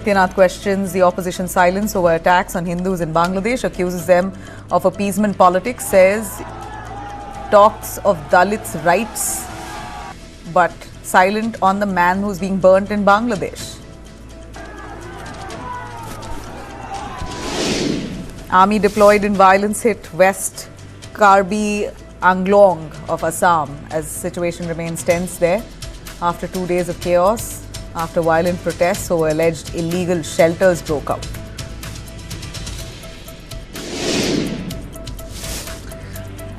Adityanath questions the opposition silence over attacks on Hindus in Bangladesh, accuses them of appeasement politics, says talks of Dalits' rights but silent on the man who's being burnt in Bangladesh. Army deployed in violence hit West Karbi Anglong of Assam as situation remains tense there after 2 days of chaos after violent protests over alleged illegal shelters broke out.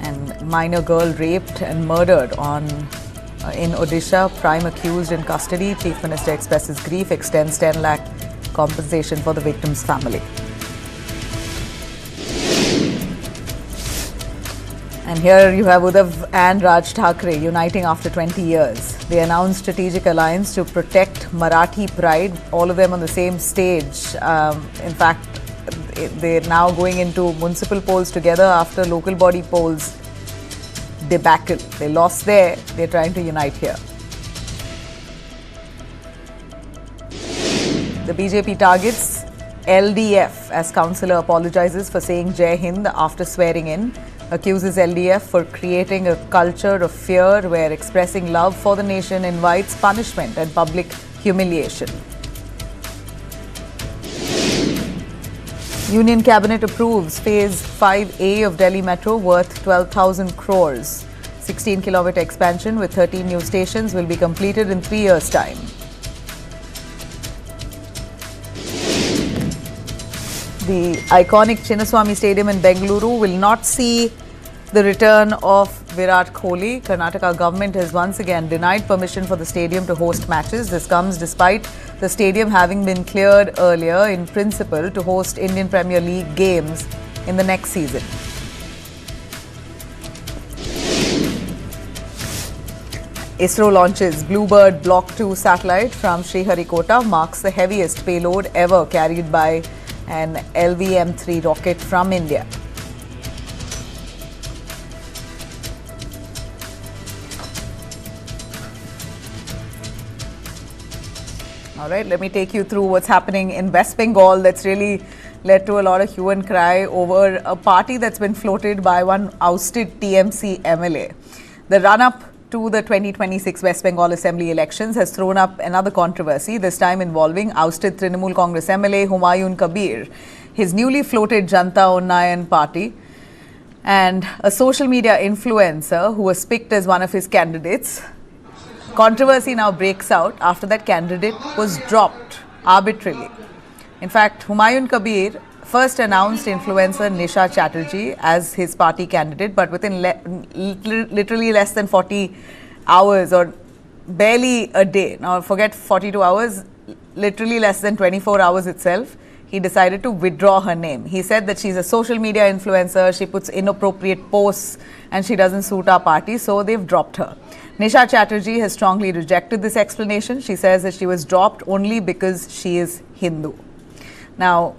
And minor girl raped and murdered in Odisha, prime accused in custody. Chief Minister expresses grief, extends 10 lakh compensation for the victim's family. And here you have Uddhav and Raj Thackeray uniting after 20 years. They announced strategic alliance to protect Marathi pride, all of them on the same stage. In fact, they're now going into municipal polls together after local body polls debacle. They lost there, they're trying to unite here. The BJP targets LDF as councillor apologizes for saying Jai Hind after swearing in. Accuses LDF for creating a culture of fear where expressing love for the nation invites punishment and public humiliation. Union Cabinet approves Phase 5A of Delhi Metro worth 12,000 crores. 16-kilometre expansion with 13 new stations will be completed in 3 years' time. The iconic Chinnaswamy Stadium in Bengaluru will not see the return of Virat Kohli. Karnataka government has once again denied permission for the stadium to host matches. This comes despite the stadium having been cleared earlier in principle to host Indian Premier League games in the next season. ISRO launches Bluebird Block 2 satellite from Sriharikota, marks the heaviest payload ever carried by an LVM-3 rocket from India. All right, let me take you through what's happening in West Bengal that's really led to a lot of hue and cry over a party that's been floated by one ousted TMC MLA. The run-up to the 2026 West Bengal Assembly elections has thrown up another controversy, this time involving ousted Trinamool Congress MLA Humayun Kabir, his newly floated Janata Unnayan party, and a social media influencer who was picked as one of his candidates. Controversy now breaks out after that candidate was dropped arbitrarily. In fact, Humayun Kabir first announced influencer Nisha Chatterjee as his party candidate, but within literally less than 40 hours or barely a day, now forget 42 hours, literally less than 24 hours itself, he decided to withdraw her name. He said that she's a social media influencer, she puts inappropriate posts and she doesn't suit our party, so they've dropped her. Nisha Chatterjee has strongly rejected this explanation. She says that she was dropped only because she is Hindu. Now,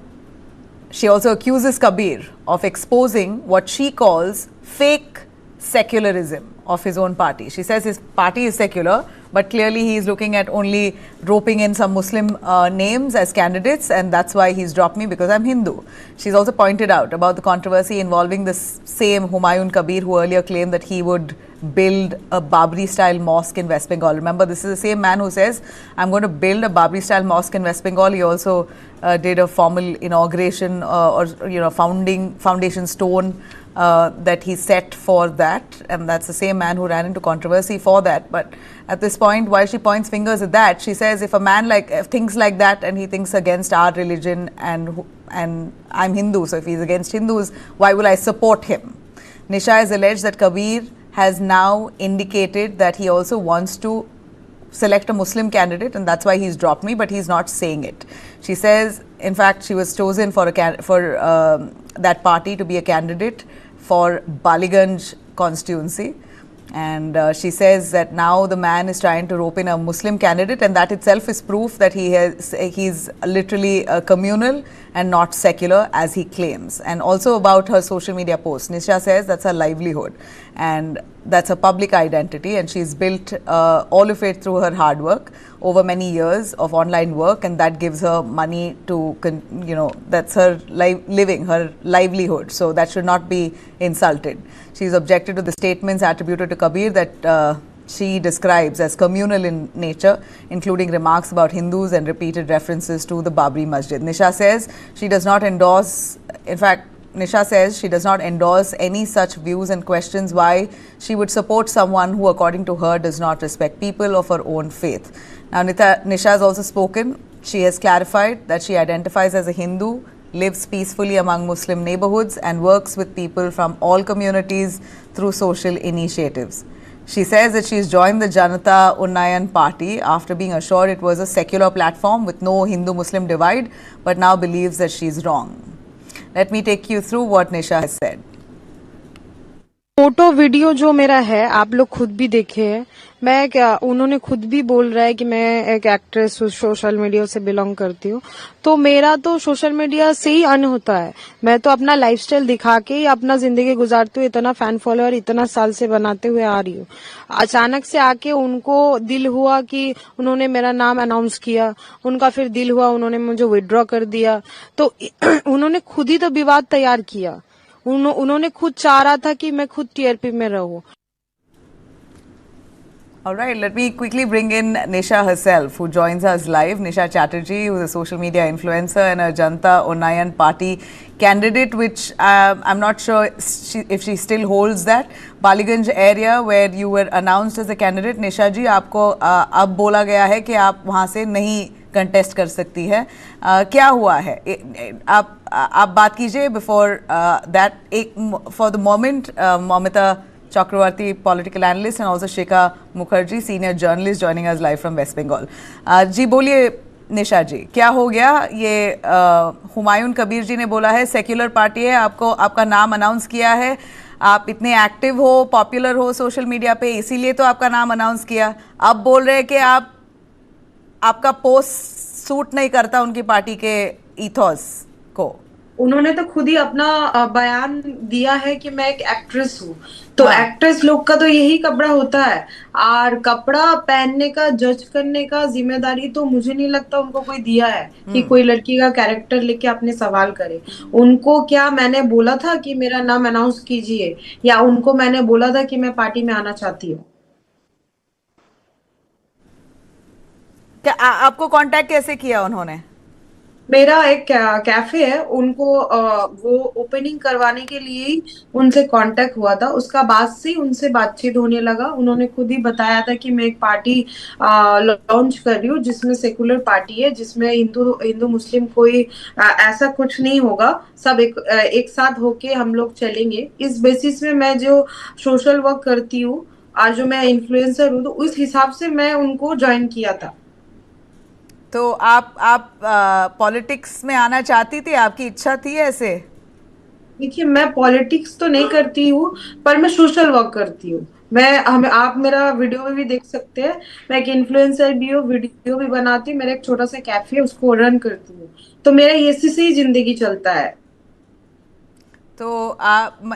she also accuses Kabir of exposing what she calls fake secularism of his own party. She says his party is secular, but clearly he is looking at only roping in some Muslim names as candidates, and that's why he's dropped me, because I'm Hindu. She's also pointed out about the controversy involving this same Humayun Kabir who earlier claimed that he would build a Babri-style mosque in West Bengal. Remember, this is the same man who says, I'm going to build a Babri-style mosque in West Bengal. He also did a formal inauguration foundation stone that he set for that, and that's the same man who ran into controversy for that. But at this point, while she points fingers at that, she says if a man thinks like that and he thinks against our religion, and I'm Hindu, so if he's against Hindus, why will I support him? Nisha has alleged that Kabir has now indicated that he also wants to select a Muslim candidate, and that's why he's dropped me, but he's not saying it. She says, in fact, she was chosen for that party to be a candidate for Baliganj constituency, and she says that now the man is trying to rope in a Muslim candidate, and that itself is proof that he's literally communal and not secular as he claims. And also about her social media posts, Nisha says that's her livelihood, and that's her public identity, and she's built all of it through her hard work over many years of online work, and that gives her money to, that's her living, her livelihood. So that should not be insulted. She's objected to the statements attributed to Kabir that she describes as communal in nature, including remarks about Hindus and repeated references to the Babri Masjid. Nisha says she does not endorse, in fact, Nisha says she does not endorse any such views and questions why she would support someone who, according to her, does not respect people of her own faith. Now, Nisha has also spoken. She has clarified that she identifies as a Hindu, lives peacefully among Muslim neighborhoods, and works with people from all communities through social initiatives. She says that she's joined the Janata Unnayan party after being assured it was a secular platform with no Hindu-Muslim divide, but now believes that she's wrong. Let me take you through what Nisha has said. Photo video जो मेरा है आप लोग खुद भी देखे हैं। उन्होंने खुद भी बोल रहा है कि मैं एक एक्ट्रेस सोशल मीडिया से बिलोंग करती हूँ, तो मेरा तो सोशल मीडिया से ही अर्न होता है। मैं तो अपना लाइफस्टाइल दिखा के ही अपना जिंदगी गुजारती हूँ। इतना फैन फॉलोअर इतना साल से बनाते हुए आ रही हूँ। अचानक से आके उनको दिल हुआ कि उन्होंने मेरा नाम अनाउंस किया, उनका फिर दिल हुआ उन्होंने मुझे विड्रॉ कर दिया, तो उन्होंने खुद ही तो विवाद तैयार किया। उन्होंने खुद चाह रहा था कि मैं खुद टीआरपी में रहूं। All right, let me quickly bring in Nisha herself, who joins us live. Nisha Chatterjee, who is a social media influencer and a Janata Unnayan party candidate, which I'm not sure if she still holds that. Baliganj area where you were announced as a candidate. Nisha ji, आपको अब बोला गया है कि आप वहाँ से नहीं कंटेस्ट कर सकती है। क्या हुआ है? आप बात कीजिए before that. For the moment Moumita Chakravarti, political analyst, and also Shikha Mukherjee, senior journalist, joining us live from West Bengal. जी बोलिए निशा जी, क्या हो गया? ये हुमायूं कबीर जी ने बोला है सेक्युलर पार्टी है, आपका नाम अनाउंस किया है, आप इतने एक्टिव हो, पॉपुलर हो सोशल मीडिया पे, इसीलिए तो आपका नाम अनाउंस किया। अब बोल रहे हैं कि आपका पोस्ट सूट नहीं करता उनकी पार्टी के ईथोस को। उन्होंने तो खुद ही अपना बयान दिया है कि मैं एक एक्ट्रेस हूँ, तो एक्ट्रेस लोग का तो यही कपड़ा होता है, और कपड़ा पहनने का जज करने का जिम्मेदारी तो मुझे नहीं लगता उनको कोई दिया है कि कोई लड़की का कैरेक्टर लेके अपने सवाल करे। उनको क्या मैंने बोला था कि मेरा नाम अनाउंस कीजिए, या उनको मैंने बोला था कि मैं पार्टी में आना चाहती हूँ? क्या आपको कांटेक्ट कैसे किया उन्होंने? मेरा एक कैफे है, उनको वो ओपनिंग करवाने के लिए ही उनसे कांटेक्ट हुआ था। उसका बाद से उनसे बातचीत होने लगा। उन्होंने खुद ही बताया था कि मैं एक पार्टी लॉन्च कर रही हूँ जिसमें सेकुलर पार्टी है, जिसमें हिंदू मुस्लिम कोई ऐसा कुछ नहीं होगा, सब एक साथ होके हम लोग चलेंगे। इस बेसिस में मैं जो सोशल वर्क करती हूँ और जो मैं इन्फ्लुएंसर हूँ, तो उस हिसाब से मैं उनको ज्वाइन किया था। तो आप पॉलिटिक्स में आना चाहती थी? आपकी इच्छा थी ऐसे? देखिए, मैं पॉलिटिक्स तो नहीं करती हूँ, पर मैं सोशल वर्क करती हूँ। आप मेरा वीडियो में भी देख सकते हैं, मैं एक इन्फ्लुएंसर भी हूँ, वीडियो भी बनाती हूँ, मेरा एक छोटा सा कैफे है, उसको रन करती हूँ, तो मेरा इसी से ही जिंदगी चलता है। तो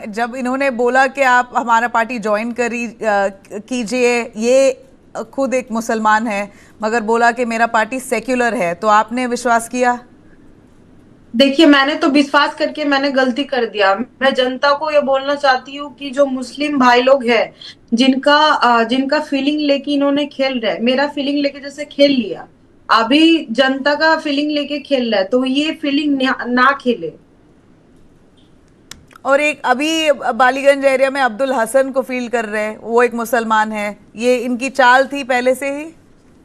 जब इन्होंने बोला कि आप हमारा पार्टी ज्वाइन कीजिए, ये खुद एक मुसलमान है मगर बोला कि मेरा पार्टी सेक्युलर है, तो आपने विश्वास किया? देखिए, मैंने तो विश्वास करके मैंने गलती कर दिया। मैं जनता को ये बोलना चाहती हूँ कि जो मुस्लिम भाई लोग हैं, जिनका फीलिंग लेके इन्होंने खेल रहे, मेरा फीलिंग लेके जैसे खेल लिया, अभी जनता का फीलिंग लेके खेल रहा है, तो ये फीलिंग ना खेले। और एक अभी बालीगंज एरिया में अब्दुल हसन को फील कर रहे हैं, वो एक मुसलमान है, ये इनकी चाल थी पहले से ही?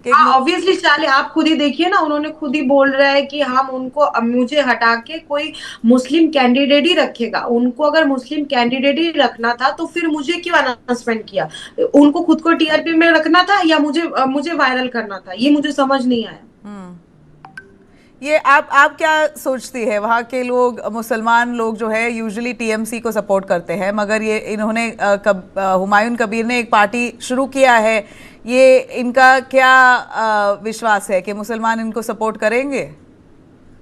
ऑब्वियसली चाल है, आप खुद ही देखिए ना, उन्होंने खुद ही बोल रहा है कि हम मुझे हटा के कोई मुस्लिम कैंडिडेट ही रखेगा। उनको अगर मुस्लिम कैंडिडेट ही रखना था तो फिर मुझे क्यों अनाउंसमेंट किया? उनको खुद को टीआरपी में रखना था या मुझे वायरल करना था? ये मुझे समझ नहीं आया। ये आप क्या सोचती है? वहाँ के लोग, मुसलमान लोग जो है यूजुअली टीएमसी को सपोर्ट करते हैं, मगर ये इन्होंने हुमायूं कबीर ने एक पार्टी शुरू किया है, ये इनका क्या विश्वास है कि मुसलमान इनको सपोर्ट करेंगे?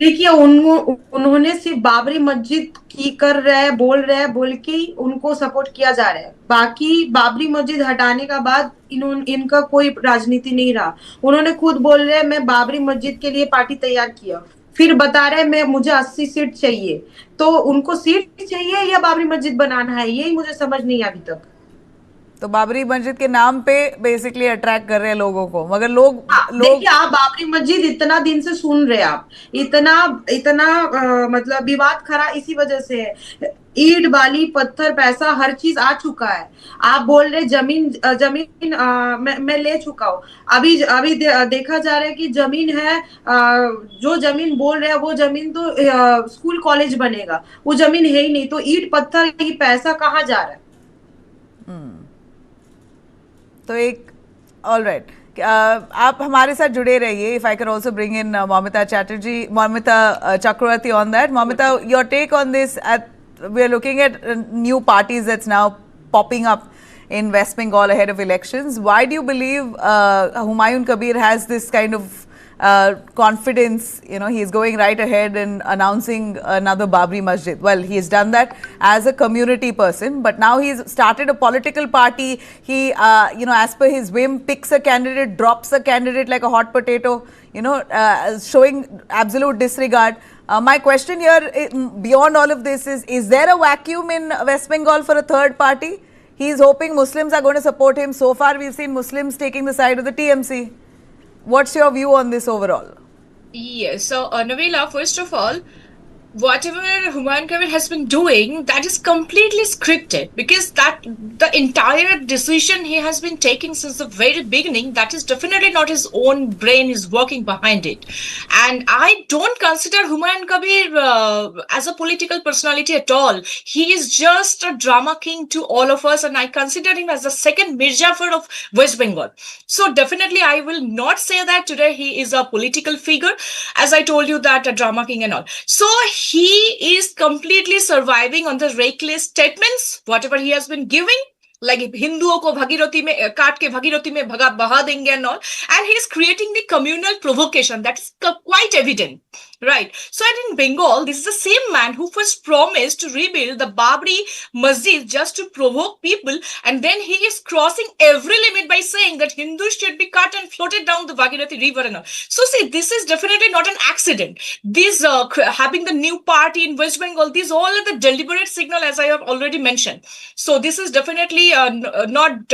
देखिए उन्होंने सिर्फ बाबरी मस्जिद की कर रहे हैं, बोल के ही उनको सपोर्ट किया जा रहा है। बाकी बाबरी मस्जिद हटाने का बाद इनका कोई राजनीति नहीं रहा। उन्होंने खुद बोल रहे हैं मैं बाबरी मस्जिद के लिए पार्टी तैयार किया, फिर बता रहे हैं मैं मुझे 80 सीट चाहिए। तो उनको सीट चाहिए या बाबरी मस्जिद बनाना है, यही मुझे समझ नहीं अभी तक। तो बाबरी मस्जिद के नाम पे बेसिकली अट्रैक्ट कर रहे हैं लोगों को, मगर लोग देखिए आप बाबरी मस्जिद इतना दिन से सुन रहे हैं, आप इतना इतना मतलब विवाद खड़ा इसी वजह से है। ईंट बाली पत्थर पैसा हर चीज आ चुका है। आप बोल रहे जमीन जमीन मैं ले चुका हूँ। अभी अभी देखा जा रहा है कि जमीन है, जो जमीन बोल रहे हैं वो जमीन तो स्कूल कॉलेज बनेगा, वो जमीन है ही नहीं। तो ईंट पत्थर की पैसा कहाँ जा रहा है? तो एक ऑल राइट आप हमारे साथ जुड़े रहिए. If I can also bring in Moumita Chakraborty on that. Moumita, your take on this. We are looking at new parties that's now popping up in West Bengal ahead of elections. Why do you believe Humayun Kabir has this kind of confidence? You know, he's going right ahead and announcing another Babri Masjid. Well, he's done that as a community person, but now he's started a political party. He, you know, as per his whim, picks a candidate, drops a candidate like a hot potato, you know, showing absolute disregard. My question here, beyond all of this, is there a vacuum in West Bengal for a third party? He's hoping Muslims are going to support him. So far, we've seen Muslims taking the side of the TMC. What's your view on this overall? Yes, so Nabila, first of all, whatever Humayun Kabir has been doing, that is completely scripted, because that the entire decision he has been taking since the very beginning, that is definitely not his own brain is working behind it. And I don't consider Humayun Kabir as a political personality at all. He is just a drama king to all of us, and I consider him as the second Mir Jafar of West Bengal. So definitely I will not say that today he is a political figure, as I told you, that a drama king and all. So he is completely surviving on the reckless statements, whatever he has been giving, like हिंदुओं को भागीरथी में काट के भागीरथी में बहा देंगे and all, and he is creating the communal provocation. That's quite evident, right? So in Bengal, this is the same man who first promised to rebuild the Babri Masjid just to provoke people, and then he is crossing every limit by saying that Hindus should be cut and floated down the Bhagirathi river and all. So see, this is definitely not an accident. This having the new party in West Bengal, these all are the deliberate signal, as I have already mentioned. So this is definitely not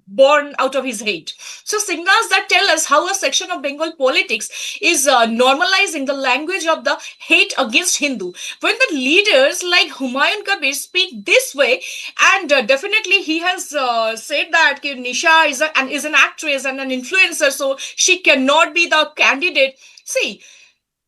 born out of his hate. So signals that tell us how a section of Bengal politics is normalizing the language of the hate against Hindu. When the leaders like Humayun Kabir speak this way, and definitely he has said that Nisha is an actress and an influencer, so she cannot be the candidate. See,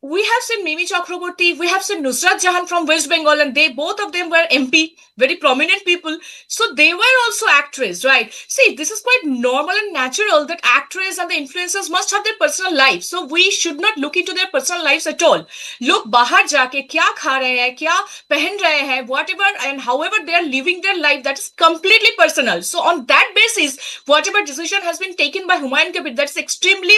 we have seen Mimi Chakraborty, we have seen Nusrat Jahan from West Bengal, and they both of them were MP, very prominent people. So they were also actors, right? See, this is quite normal and natural that actors and the influencers must have their personal lives. So we should not look into their personal lives at all. Look, bahar jaake kya kha rahe hai, kya pehen rahe hai, whatever and however they are living their life, that is completely personal. So on that basis, whatever decision has been taken by Humayun Kabir, that's extremely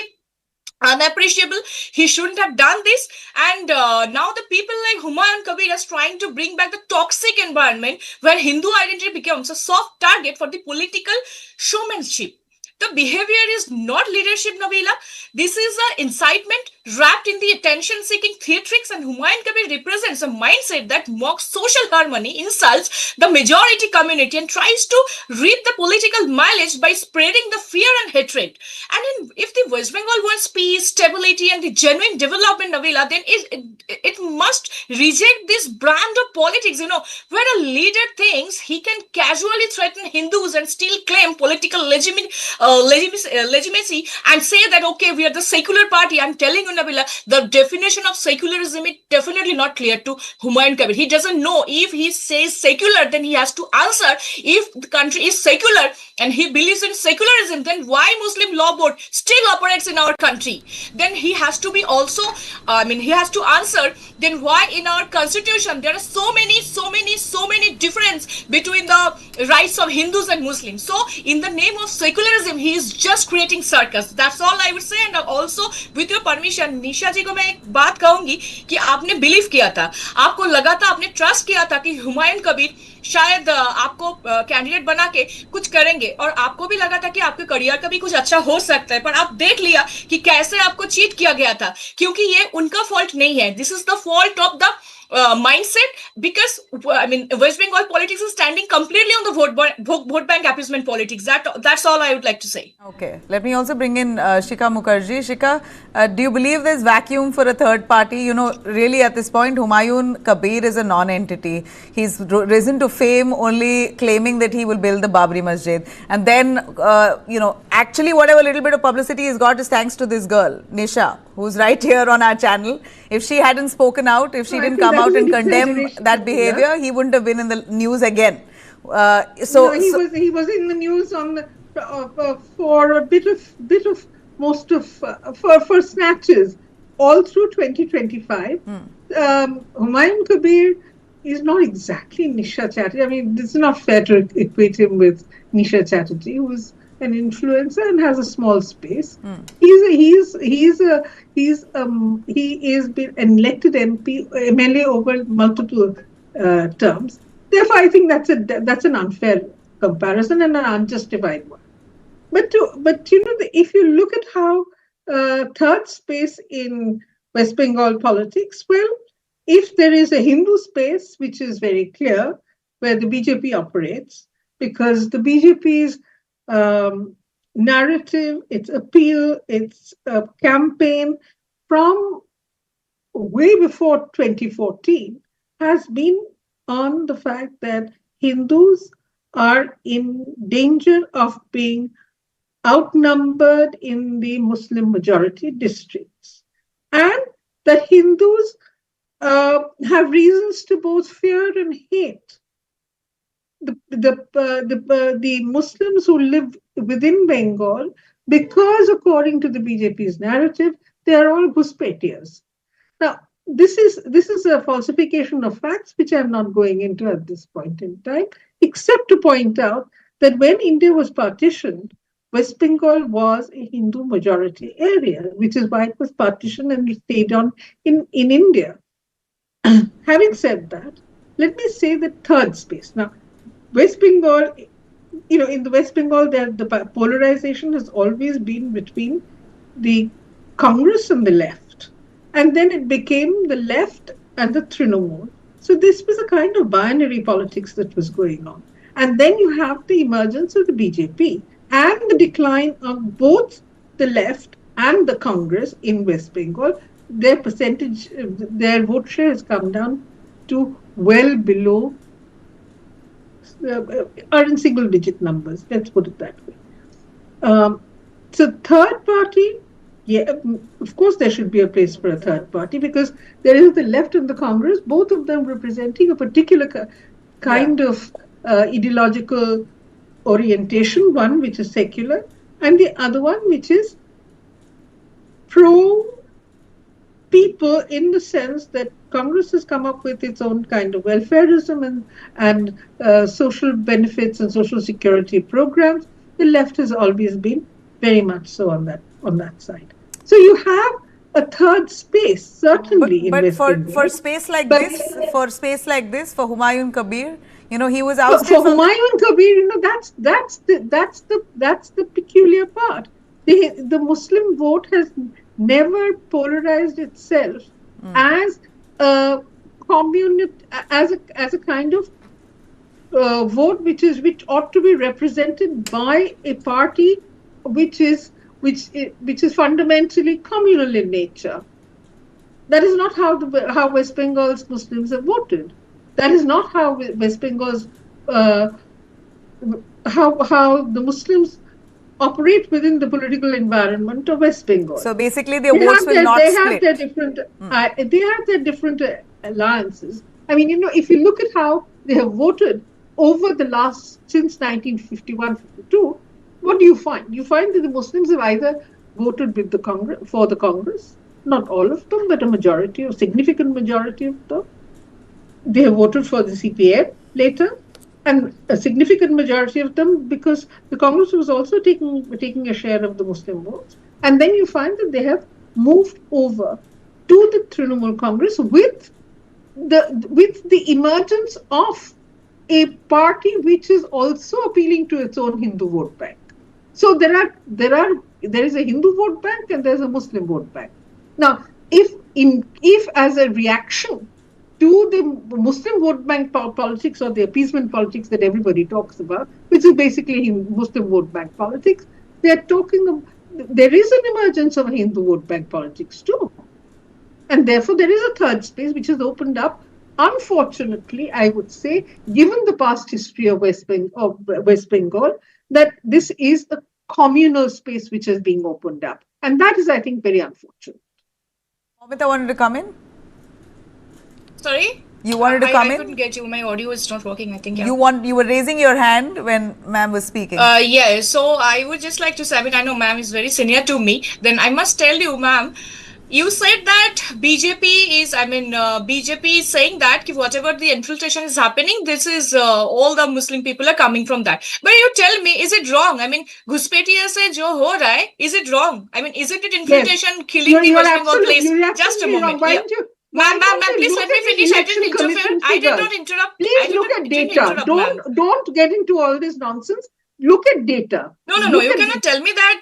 unappreciable. He shouldn't have done this. And now the people like Humayun Kabir is trying to bring back the toxic environment where Hindu identity becomes a soft target for the political showmanship. The behavior is not leadership, Nabila. This is an incitement wrapped in the attention-seeking theatrics, and Humayun Kabir represents a mindset that mocks social harmony, insults the majority community, and tries to reap the political mileage by spreading the fear and hatred. And if the West Bengal wants peace, stability, and the genuine development, Nabila, then it must reject this brand of politics, you know, where a leader thinks he can casually threaten Hindus and still claim political legitimacy and say that, okay, we are the secular party. I'm telling you, Nabila, the definition of secularism is definitely not clear to Humayun Kabir. He doesn't know. If he says secular, then he has to answer. If the country is secular and he believes in secularism, then why Muslim law board still operates in our country? Then he has to be also, he has to answer then why in our constitution there are so many difference between the rights of Hindus and Muslims? So in the name of secularism, he is just creating circus. That's all I would say. And also with your permission, निशा जी को मैं एक बात कहूंगी कि आपने believe किया था, आपको लगा था, आपने ट्रस्ट किया था कि हुमायूं कबीर शायद आपको कैंडिडेट बना के कुछ करेंगे, और आपको भी लगा था कि आपके करियर का भी कुछ अच्छा हो सकता है, पर आप देख लिया कि कैसे आपको चीट किया गया था, क्योंकि ये उनका फॉल्ट नहीं है. This is the fault of the mindset, because I mean West Bengal politics is standing completely on the vote bank appeasement politics. That's all I would like to say. Okay, let me also bring in Shika Mukherjee. Shika, do you believe there's vacuum for a third party? You know, really at this point, Humayun Kabir is a non-entity. He's risen to fame only claiming that he will build the Babri Masjid, and then you know, actually whatever little bit of publicity he's got is thanks to this girl Nisha, who's right here on our channel. If she hadn't spoken out, if she didn't come out and condemn that behavior, he wouldn't have been in the news again. No, he was in the news on the, for a bit of most of for snatches all through 2025. Humayun Kabir is not exactly Nisha Chatterjee. I mean, it's not fair to equate him with Nisha Chatterjee, who is an influencer and has a small space. He is been elected MLA over multiple terms. Therefore, I think that's an unfair comparison and an unjustified one. But you know, if you look at how third space in West Bengal politics, well, if there is a Hindu space, which is very clear, where the BJP operates, because the BJP's narrative, its appeal, its campaign from way before 2014 has been on the fact that Hindus are in danger of being outnumbered in the Muslim majority districts, and that Hindus have reasons to both fear and hate the Muslims who live within Bengal, because according to the BJP's narrative, they are all Ghuspetias. Now, this is a falsification of facts, which I'm not going into at this point in time, except to point out that when India was partitioned, West Bengal was a Hindu majority area, which is why it was partitioned and stayed on in India. Having said that, let me say the third space. Now, West Bengal, you know, in the West Bengal, the polarization has always been between the Congress and the left. And then it became the left and the Trinamool. So this was a kind of binary politics that was going on. And then you have the emergence of the BJP and the decline of both the left and the Congress in West Bengal. Their percentage, their vote share has come down to well below, are in single digit numbers, let's put it that way. So third party, yeah, of course there should be a place for a third party, because there is the left and the Congress, both of them representing a particular kind of ideological orientation, one which is secular and the other one which is pro people, in the sense that Congress has come up with its own kind of welfareism and social benefits and social security programs. The left has always been very much so on that side. So you have a third space, certainly. But for space like this, for Humayun Kabir, you know, he was ousted. For Humayun Kabir, you know, that's the peculiar part. The Muslim vote has never polarized itself as a community, as a kind of vote which ought to be represented by a party which is fundamentally communal in nature. That is not how West Bengal's Muslims have voted. That is not how West Bengal's how the Muslims operate within the political environment of West Bengal. So basically, their votes will not split. They have their different alliances. I mean, you know, if you look at how they have voted over the last, since 1951-52, what do you find? You find that the Muslims have either voted with the Congress, for the Congress, not all of them, but a majority, a significant majority of them. They have voted for the CPM later, and a significant majority of them because the Congress was also taking a share of the Muslim votes. And then you find that they have moved over to the Trinamool Congress with the emergence of a party which is also appealing to its own Hindu vote bank. So there is a Hindu vote bank and there's a Muslim vote bank. Now, if as a reaction to the Muslim vote bank politics or the appeasement politics that everybody talks about, which is basically Muslim vote bank politics, there is an emergence of Hindu vote bank politics too. And therefore, there is a third space which has opened up. Unfortunately, I would say, given the past history of West Bengal, that this is a communal space which is being opened up. And that is, I think, very unfortunate. Momita wanted to come in? Sorry? You wanted to come in? I couldn't get you. My audio is not working, I think. Yeah. You were raising your hand when ma'am was speaking. Yeah, so I would just like to say, I mean, I know ma'am is very senior to me. Then I must tell you, ma'am, you said that BJP is saying that whatever the infiltration is happening, this is all the Muslim people are coming from that. But you tell me, is it wrong? I mean, Guspetiya se jo ho raha hai, is it wrong? I mean, isn't it infiltration killing the West Bengal place? Just a moment. Ma'am, please let me finish. I didn't interfere. I did not interrupt. Please look at data. Don't get into all this nonsense. Look at data. No. You cannot tell me that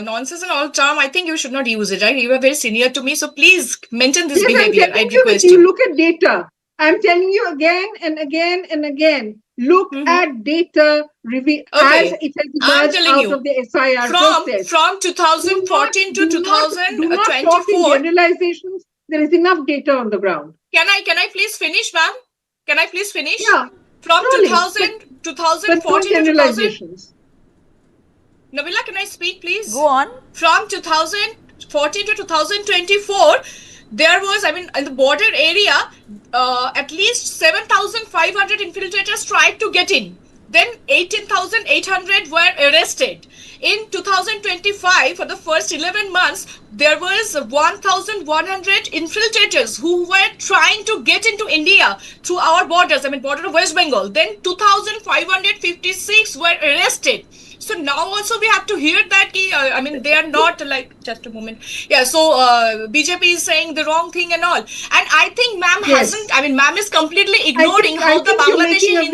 nonsense and all charm. I think you should not use it, right? You are very senior to me. So please maintain this behavior. I request you. Look at data. I'm telling you again and again and again. Look at data as it has emerged out of the SIR process. From 2014 to 2024. Do not talk in generalizations. There is enough data on the ground. Can I please finish, ma'am? Can I please finish? Yeah. From 2014 to 2000. Nabila, can I speak, please? Go on. From 2014 to 2024, there was, in the border area, at least 7,500 infiltrators tried to get in. Then 18,800 were arrested. In 2025, for the first 11 months, there was 1,100 infiltrators who were trying to get into India through our borders, border of West Bengal. Then 2,556 were arrested. So now also we have to hear that, they are not just a moment. Yeah, so BJP is saying the wrong thing and all. And I think ma'am ma'am is completely ignoring how the Bangladeshi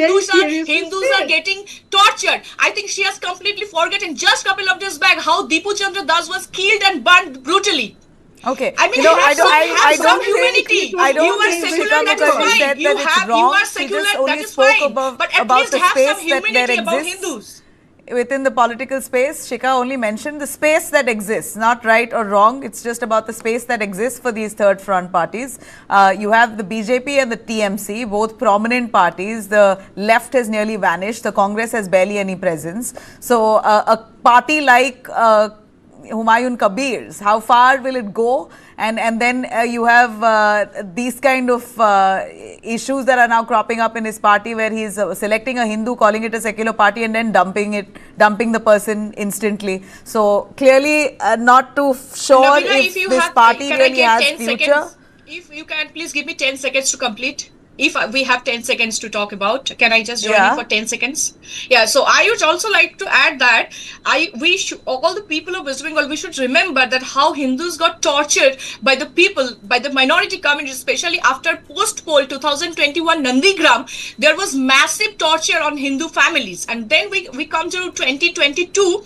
Hindus are getting tortured. I think she has completely forgotten just a couple of days back how Dipu Chandra Das was killed and burned brutally. Okay. I don't think you are secular, that is fine. You are secular, that is fine. But at least have some humanity about Hindus. Within the political space, Shikha only mentioned the space that exists, not right or wrong. It's just about the space that exists for these third front parties. You have the BJP and the TMC, both prominent parties. The left has nearly vanished. The Congress has barely any presence. So a party like Humayun Kabir's, how far will it go? And then you have these kind of issues that are now cropping up in his party, where he's selecting a Hindu, calling it a secular party, and then dumping the person instantly. So clearly not too sure Nabila, if this party really has future. Seconds? If you can, please give me 10 seconds to complete. If we have 10 seconds to talk about, can I just join you for 10 seconds? Yeah, so I would also like to add that all the people of West Bengal, we should remember that how Hindus got tortured by the people, by the minority community, especially after post-poll 2021 Nandigram, there was massive torture on Hindu families. And then we come to 2022,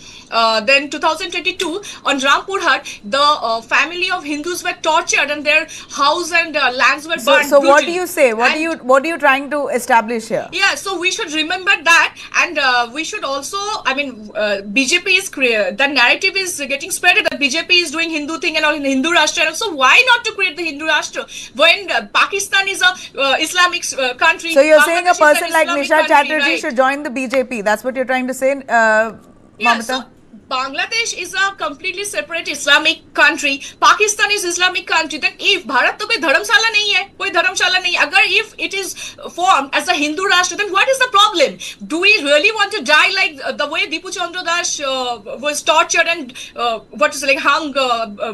then 2022 on Rampur Hat, the family of Hindus were tortured and their house and lands were burned. So what do you say? What are you trying to establish here? Yeah, so we should remember that, and we should also, BJP is clear. The narrative is getting spread that BJP is doing Hindu thing and all in Hindu Rashtra. So why not to create the Hindu Rashtra when Pakistan is a Islamic country? So you're saying a person like Nisha Chatterjee should join the BJP? That's what you're trying to say, Mamata? So Bangladesh is a completely separate Islamic country. Pakistan is Islamic country. Then if Bharat to कोई धर्मशाला नहीं है, कोई कोई धर्मशाला नहीं. अगर if it is formed as a Hindu Rashtra, then what is the problem? Do we really want to die like the way Dipu Chandra Das was tortured and hung,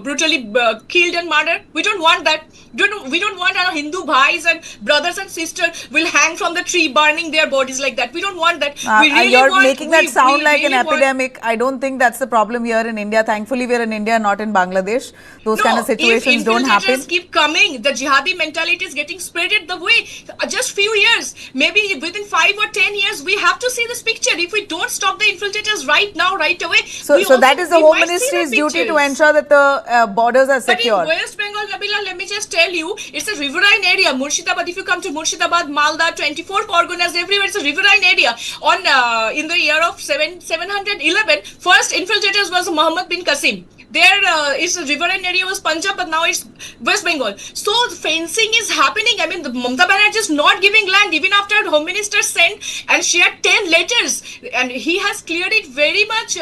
brutally killed and murdered? We don't want that. We don't want our Hindu bhais and brothers and sisters will hang from the tree, burning their bodies like that. We don't want that. We really you're making that sound like an epidemic. I don't think that's the problem here in India. Thankfully, we're in India, not in Bangladesh. Those kind of situations don't happen. If keep coming, the jihadi mentality is getting spreaded the way. Just few years, maybe within 5 or 10 years, we have to see this picture. If we don't stop the infiltrators right now, right away. So that is the Home Ministry's duty to ensure that the borders are secure. But in West Bengal, Nabila, let me just tell you, it's a riverine area. Murshidabad, if you come to Murshidabad, Malda, 24 Parganas, everywhere, it's a riverine area. In the year of 711, first infiltrators was Muhammad bin Qasim. There is a riverine area was Punjab, but now it's West Bengal. So fencing is happening. I mean, the Mamata Banerjee is not giving land even after Home Minister sent and shared 10 letters, and he has cleared it very much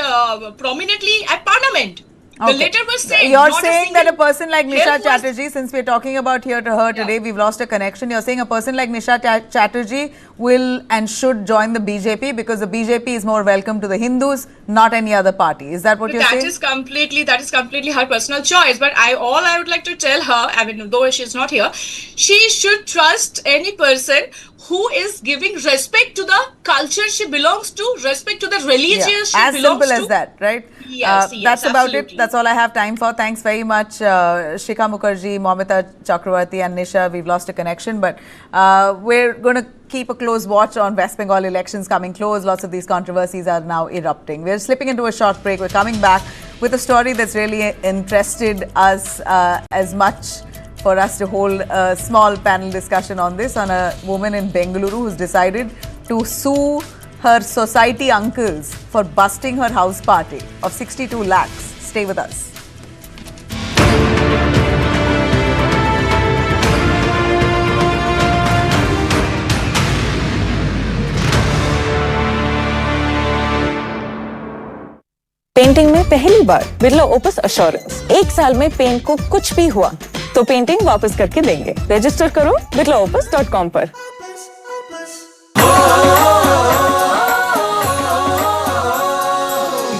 prominently at Parliament. The letter was saying. You're saying that a person like Nisha Chatterjee, since we're talking about her today, we've lost a connection. You're saying a person like Nisha Chatterjee will and should join the BJP because the BJP is more welcome to the Hindus, not any other party. Is that what you're saying? That is completely her personal choice. But all I would like to tell her, I mean, though she's not here, she should trust any person who is giving respect to the culture she belongs to, respect to the religion she belongs to. As simple as that, right? Yes, that's about it. That's all I have time for. Thanks very much, Shikha Mukherjee, Momita Chakravarti and Nisha. We've lost a connection, but we're going to keep a close watch on West Bengal elections coming close. Lots of these controversies are now erupting. We're slipping into a short break. We're coming back with a story that's really interested us as much for us to hold a small panel discussion on this, on a woman in Bengaluru who's decided to sue her society uncles for busting her house party of 62 lakhs. Stay with us. Painting में पहली बार Birla opus assurance. 1 साल में paint को कुछ भी हुआ तो painting वापस करके देंगे। रजिस्टर करो birlaopus.com पर।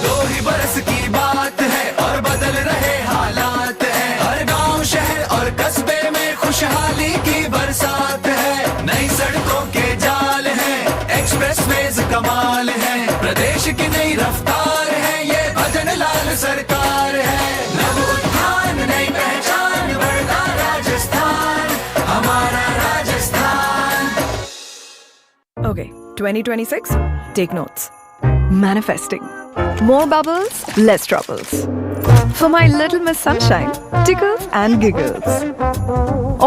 दो ही बरस की बात है और बदल रहे हालात है। हर गांव, शहर और कस्बे में खुशहाली की बरसात है। नई सड़कों के जाल हैं, एक्सप्रेसवेज कमाल हैं। प्रदेश की नई रफ्तार है, ये भजन लाल सरकार है। नव उत्थान, नई पहचान, बढ़ता राजस्थान, हमारा Rajasthan. Okay, 2026, take notes. Manifesting. More bubbles, less troubles. For my little Miss Sunshine, tickles and giggles.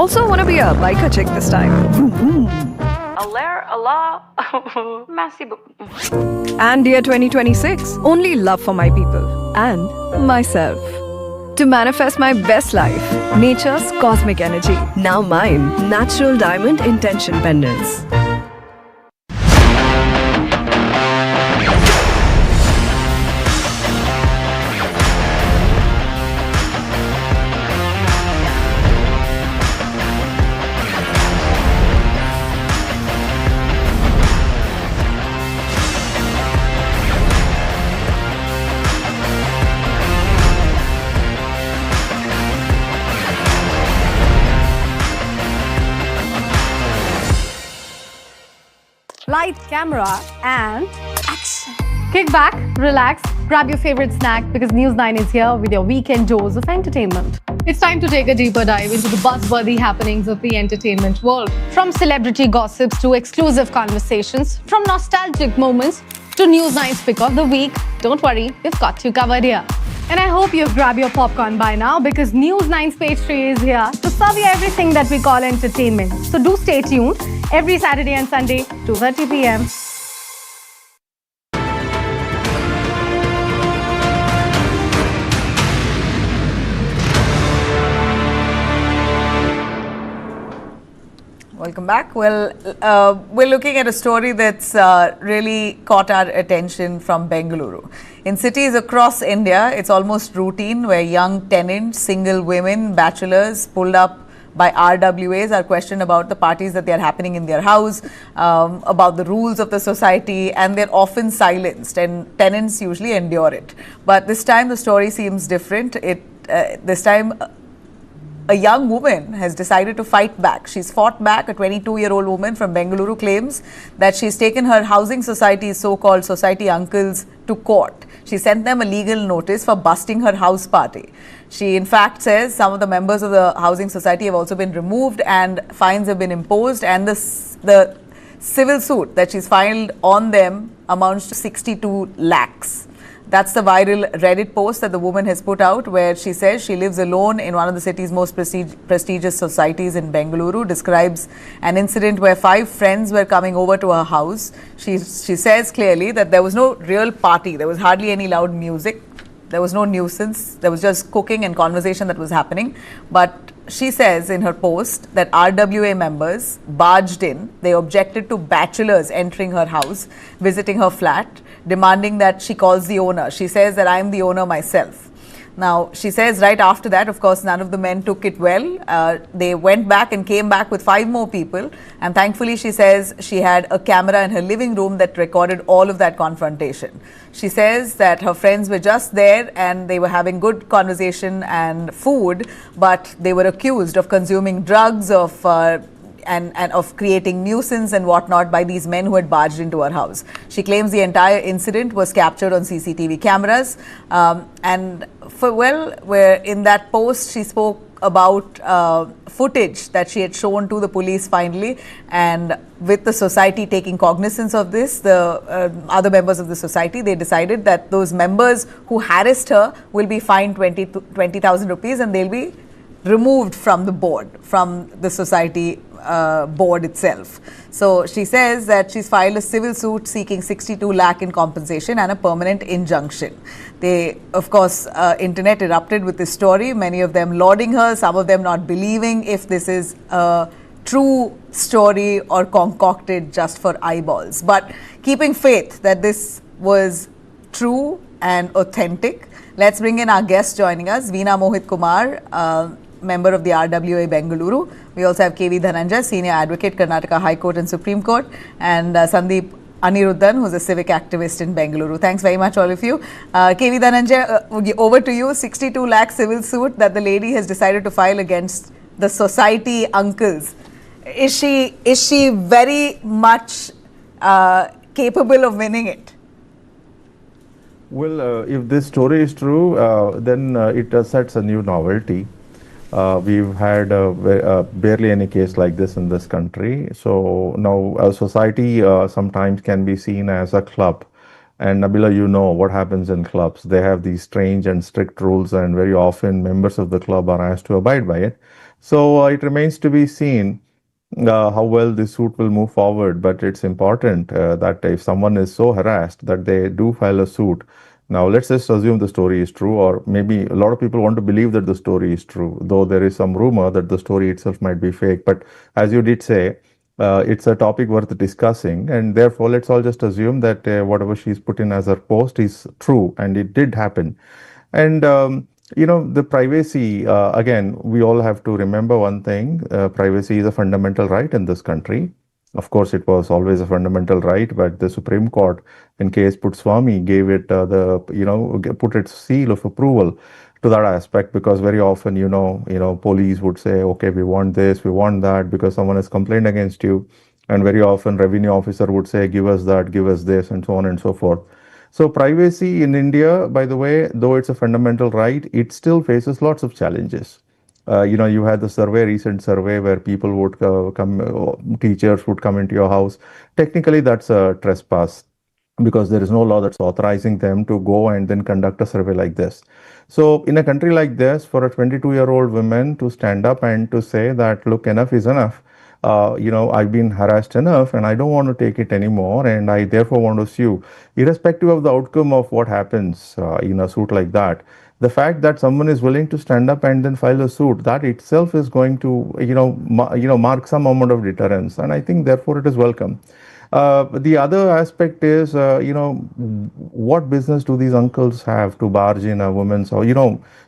Also wanna be a biker chick this time. Allah, merci beaucoup. And year 2026, only love for my people and myself. To manifest my best life, nature's cosmic energy. Now mine, natural diamond intention pendants. Light, camera, and action. Kick back, relax, grab your favorite snack because News9 is here with your weekend dose of entertainment. It's time to take a deeper dive into the buzzworthy happenings of the entertainment world. From celebrity gossips to exclusive conversations, from nostalgic moments to News9's pick of the week. Don't worry, we've got you covered here. And I hope you've grabbed your popcorn by now because News9's page 3 is here to serve you everything that we call entertainment. So do stay tuned every Saturday and Sunday, 2:30 p.m. Welcome back. Well, we're looking at a story that's really caught our attention from Bengaluru. In cities across India, it's almost routine where young tenants, single women, bachelors pulled up by RWAs are questioned about the parties that they are happening in their house, about the rules of the society, and they're often silenced, and tenants usually endure it. But this time the story seems different. This time a young woman has decided to fight back. She's fought back. A 22-year-old woman from Bengaluru claims that she's taken her housing society's so-called society uncles to court. She sent them a legal notice for busting her house party. She in fact says some of the members of the housing society have also been removed and fines have been imposed, and the civil suit that she's filed on them amounts to 62 lakhs. That's the viral Reddit post that the woman has put out, where she says she lives alone in one of the city's most prestigious societies in Bengaluru. Describes an incident where 5 friends were coming over to her house. She says clearly that there was no real party. There was hardly any loud music. There was no nuisance. There was just cooking and conversation that was happening. But she says in her post that RWA members barged in. They objected to bachelors entering her house, visiting her flat, demanding that she calls the owner. She says that I am the owner myself. Now, she says right after that, of course, none of the men took it well. They went back and came back with 5 more people. And thankfully, she says she had a camera in her living room that recorded all of that confrontation. She says that her friends were just there and they were having good conversation and food, but they were accused of consuming drugs, and of creating nuisance and whatnot by these men who had barged into her house. She claims the entire incident was captured on CCTV cameras. Where in that post she spoke about footage that she had shown to the police finally, and with the society taking cognizance of this, the other members of the society, they decided that those members who harassed her will be fined 20,000 rupees and they'll be removed from the board, from the society board itself. So she says that she's filed a civil suit seeking 62 lakh in compensation and a permanent injunction. They, of course, internet erupted with this story, many of them lauding her, some of them not believing if this is a true story or concocted just for eyeballs, but keeping faith that this was true and authentic. Let's bring in our guest joining us, Veena Mohit Kumar, member of the RWA Bengaluru. We also have KV Dhananjay, Senior Advocate, Karnataka High Court and Supreme Court, and Sandeep Aniruddhan, who's a civic activist in Bengaluru. Thanks very much, all of you. KV Dhananjay, over to you. 62 lakh civil suit that the lady has decided to file against the society uncles. Is she very much capable of winning it? Well, if this story is true, then it sets a new novelty. We've had barely any case like this in this country. So now a society sometimes can be seen as a club. And Nabila, you know what happens in clubs. They have these strange and strict rules, and very often members of the club are asked to abide by it. So it remains to be seen how well this suit will move forward. But it's important that if someone is so harassed that they do file a suit. Now, let's just assume the story is true, or maybe a lot of people want to believe that the story is true, though there is some rumor that the story itself might be fake. But as you did say, it's a topic worth discussing, and therefore let's all just assume that whatever she's put in as her post is true, and it did happen. And you know, the privacy, again, we all have to remember one thing. Privacy is a fundamental right in this country. Of course, it was always a fundamental right, but the Supreme Court, in case Putswamy, gave it put its seal of approval to that aspect, because very often, police would say, okay, we want this, we want that, because someone has complained against you, and very often revenue officer would say, give us that, give us this, and so on and so forth. So privacy in India, by the way, though it's a fundamental right, it still faces lots of challenges. You had the recent survey where people would teachers would come into your house. Technically, that's a trespass, because there is no law that's authorizing them to go and then conduct a survey like this. So in a country like this, for a 22-year-old woman to stand up and to say that, look, enough is enough. I've been harassed enough and I don't want to take it anymore, and I therefore want to sue, irrespective of the outcome of what happens in a suit like that. The fact that someone is willing to stand up and then file a suit, that itself is going to, mark some amount of deterrence. And I think therefore it is welcome. The other aspect is, what business do these uncles have to barge in a woman's house?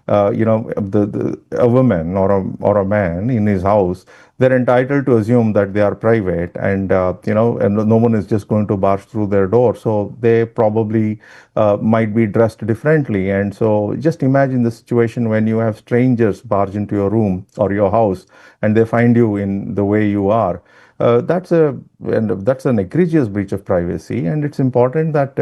A woman or a man in his house, they're entitled to assume that they are private, and and no one is just going to barge through their door. So they probably might be dressed differently. And so just imagine the situation when you have strangers barge into your room or your house, and they find you in the way you are. That's an egregious breach of privacy, and it's important that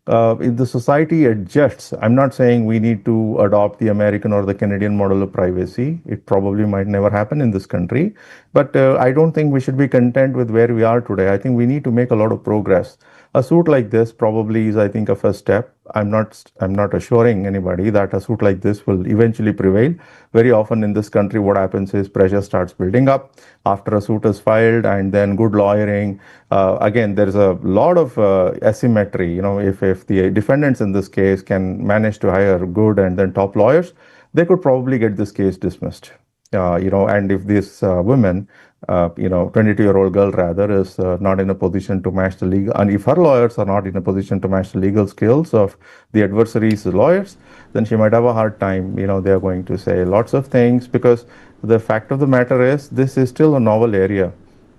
if the society adjusts. I'm not saying we need to adopt the American or the Canadian model of privacy. It probably might never happen in this country, but I don't think we should be content with where we are today. I think we need to make a lot of progress. A suit like this probably is, I think, a first step. I'm not assuring anybody that a suit like this will eventually prevail. Very often in this country, what happens is pressure starts building up after a suit is filed, and then good lawyering. Again, there is a lot of asymmetry. If the defendants in this case can manage to hire good and then top lawyers, they could probably get this case dismissed. And if this woman, 22-year-old girl rather, is not in a position to match the legal, and if her lawyers are not in a position to match the legal skills of the adversaries' lawyers, then she might have a hard time. They are going to say lots of things, because the fact of the matter is this is still a novel area.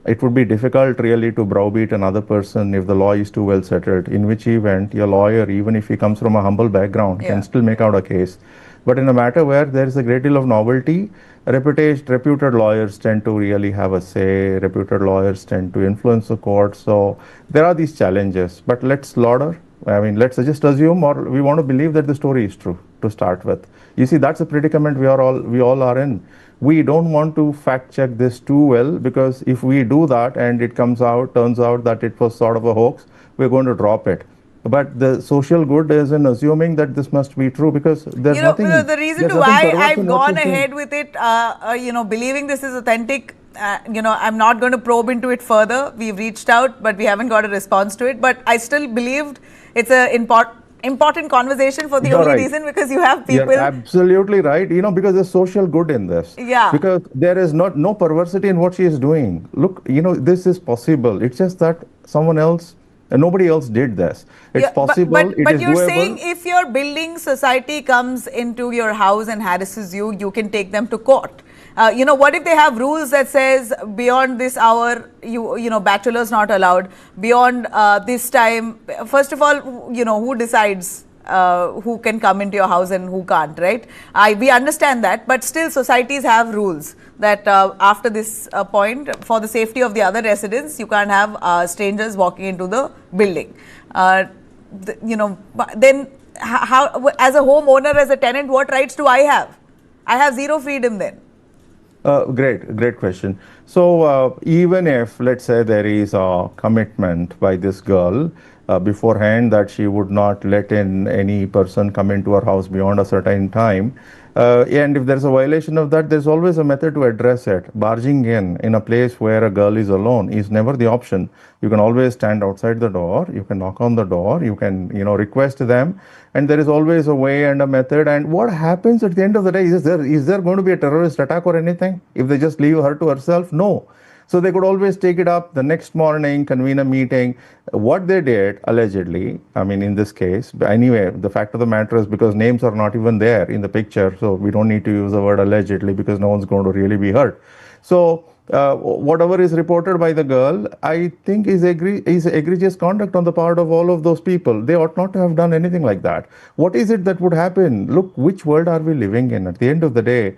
It would be difficult really to browbeat another person if the law is too well settled, in which event your lawyer, even if he comes from a humble background, can still make out a case. But in a matter where there is a great deal of novelty, reputed lawyers tend to really have a say. Reputed lawyers tend to influence the court. So there are these challenges. But let's just assume, or we want to believe that the story is true to start with. You see, that's a predicament we all are in. We don't want to fact check this too well, because if we do that and it turns out that it was sort of a hoax, we're going to drop it. But the social good is in assuming that this must be true, because there's nothing. The reason to why I've gone ahead with it, believing this is authentic, I'm not going to probe into it further. We've reached out, but we haven't got a response to it. But I still believed it's an important conversation for the only reason because you have people. You're absolutely right. Because there's social good in this. Yeah. Because there is no perversity in what she is doing. Look, this is possible. It's just that nobody else did this. It's possible. But you're saying if your building society comes into your house and harasses you, you can take them to court. What if they have rules that says beyond this hour, bachelors not allowed, beyond this time? First of all, who decides who can come into your house and who can't, right? We understand that, but still societies have rules that after this point, for the safety of the other residents, you can't have strangers walking into the building. Then how, as a homeowner, as a tenant, what rights do I have? I have zero freedom then. Great question. So even if, let's say, there is a commitment by this girl beforehand that she would not let in any person come into her house beyond a certain time, and if there's a violation of that, there's always a method to address it. Barging in a place where a girl is alone is never the option. You can always stand outside the door, you can knock on the door, you can request them, and there is always a way and a method. And what happens at the end of the day, is there going to be a terrorist attack or anything if they just leave her to herself? No. So they could always take it up the next morning, convene a meeting. What they did, allegedly, in this case, but anyway, the fact of the matter is, because names are not even there in the picture, so we don't need to use the word allegedly, because no one's going to really be hurt. So whatever is reported by the girl, I think is egregious conduct on the part of all of those people. They ought not to have done anything like that. What is it that would happen? Look, which world are we living in? At the end of the day,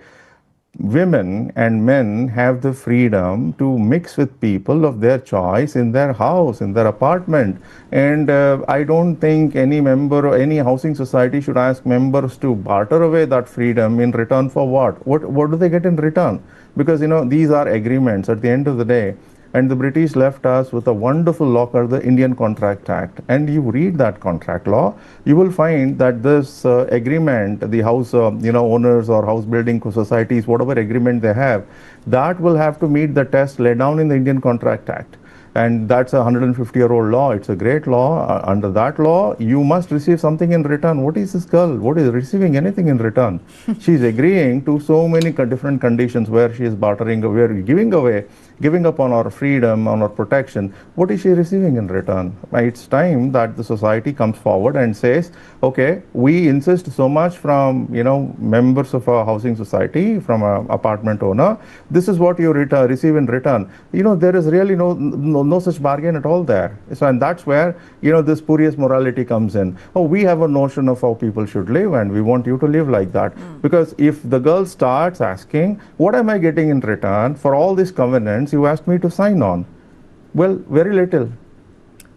women and men have the freedom to mix with people of their choice in their house, in their apartment. And I don't think any member or any housing society should ask members to barter away that freedom in return for what? What do they get in return? Because, these are agreements at the end of the day. And the British left us with a wonderful law called the Indian Contract Act. And you read that contract law, you will find that this agreement, the house owners or house building societies, whatever agreement they have, that will have to meet the test laid down in the Indian Contract Act. And that's a 150-year-old law. It's a great law. Under that law, you must receive something in return. What is this girl? What is receiving anything in return? She's agreeing to so many different conditions where she is bartering, where giving away giving up on our freedom, on our protection, what is she receiving in return? It's time that the society comes forward and says, okay, we insist so much from, members of a housing society, from an apartment owner, this is what you receive in return. There is really no such bargain at all there. So, and that's where, this spurious morality comes in. Oh, we have a notion of how people should live, and we want you to live like that. Because if the girl starts asking, what am I getting in return for all these covenants you asked me to sign on? Well, very little.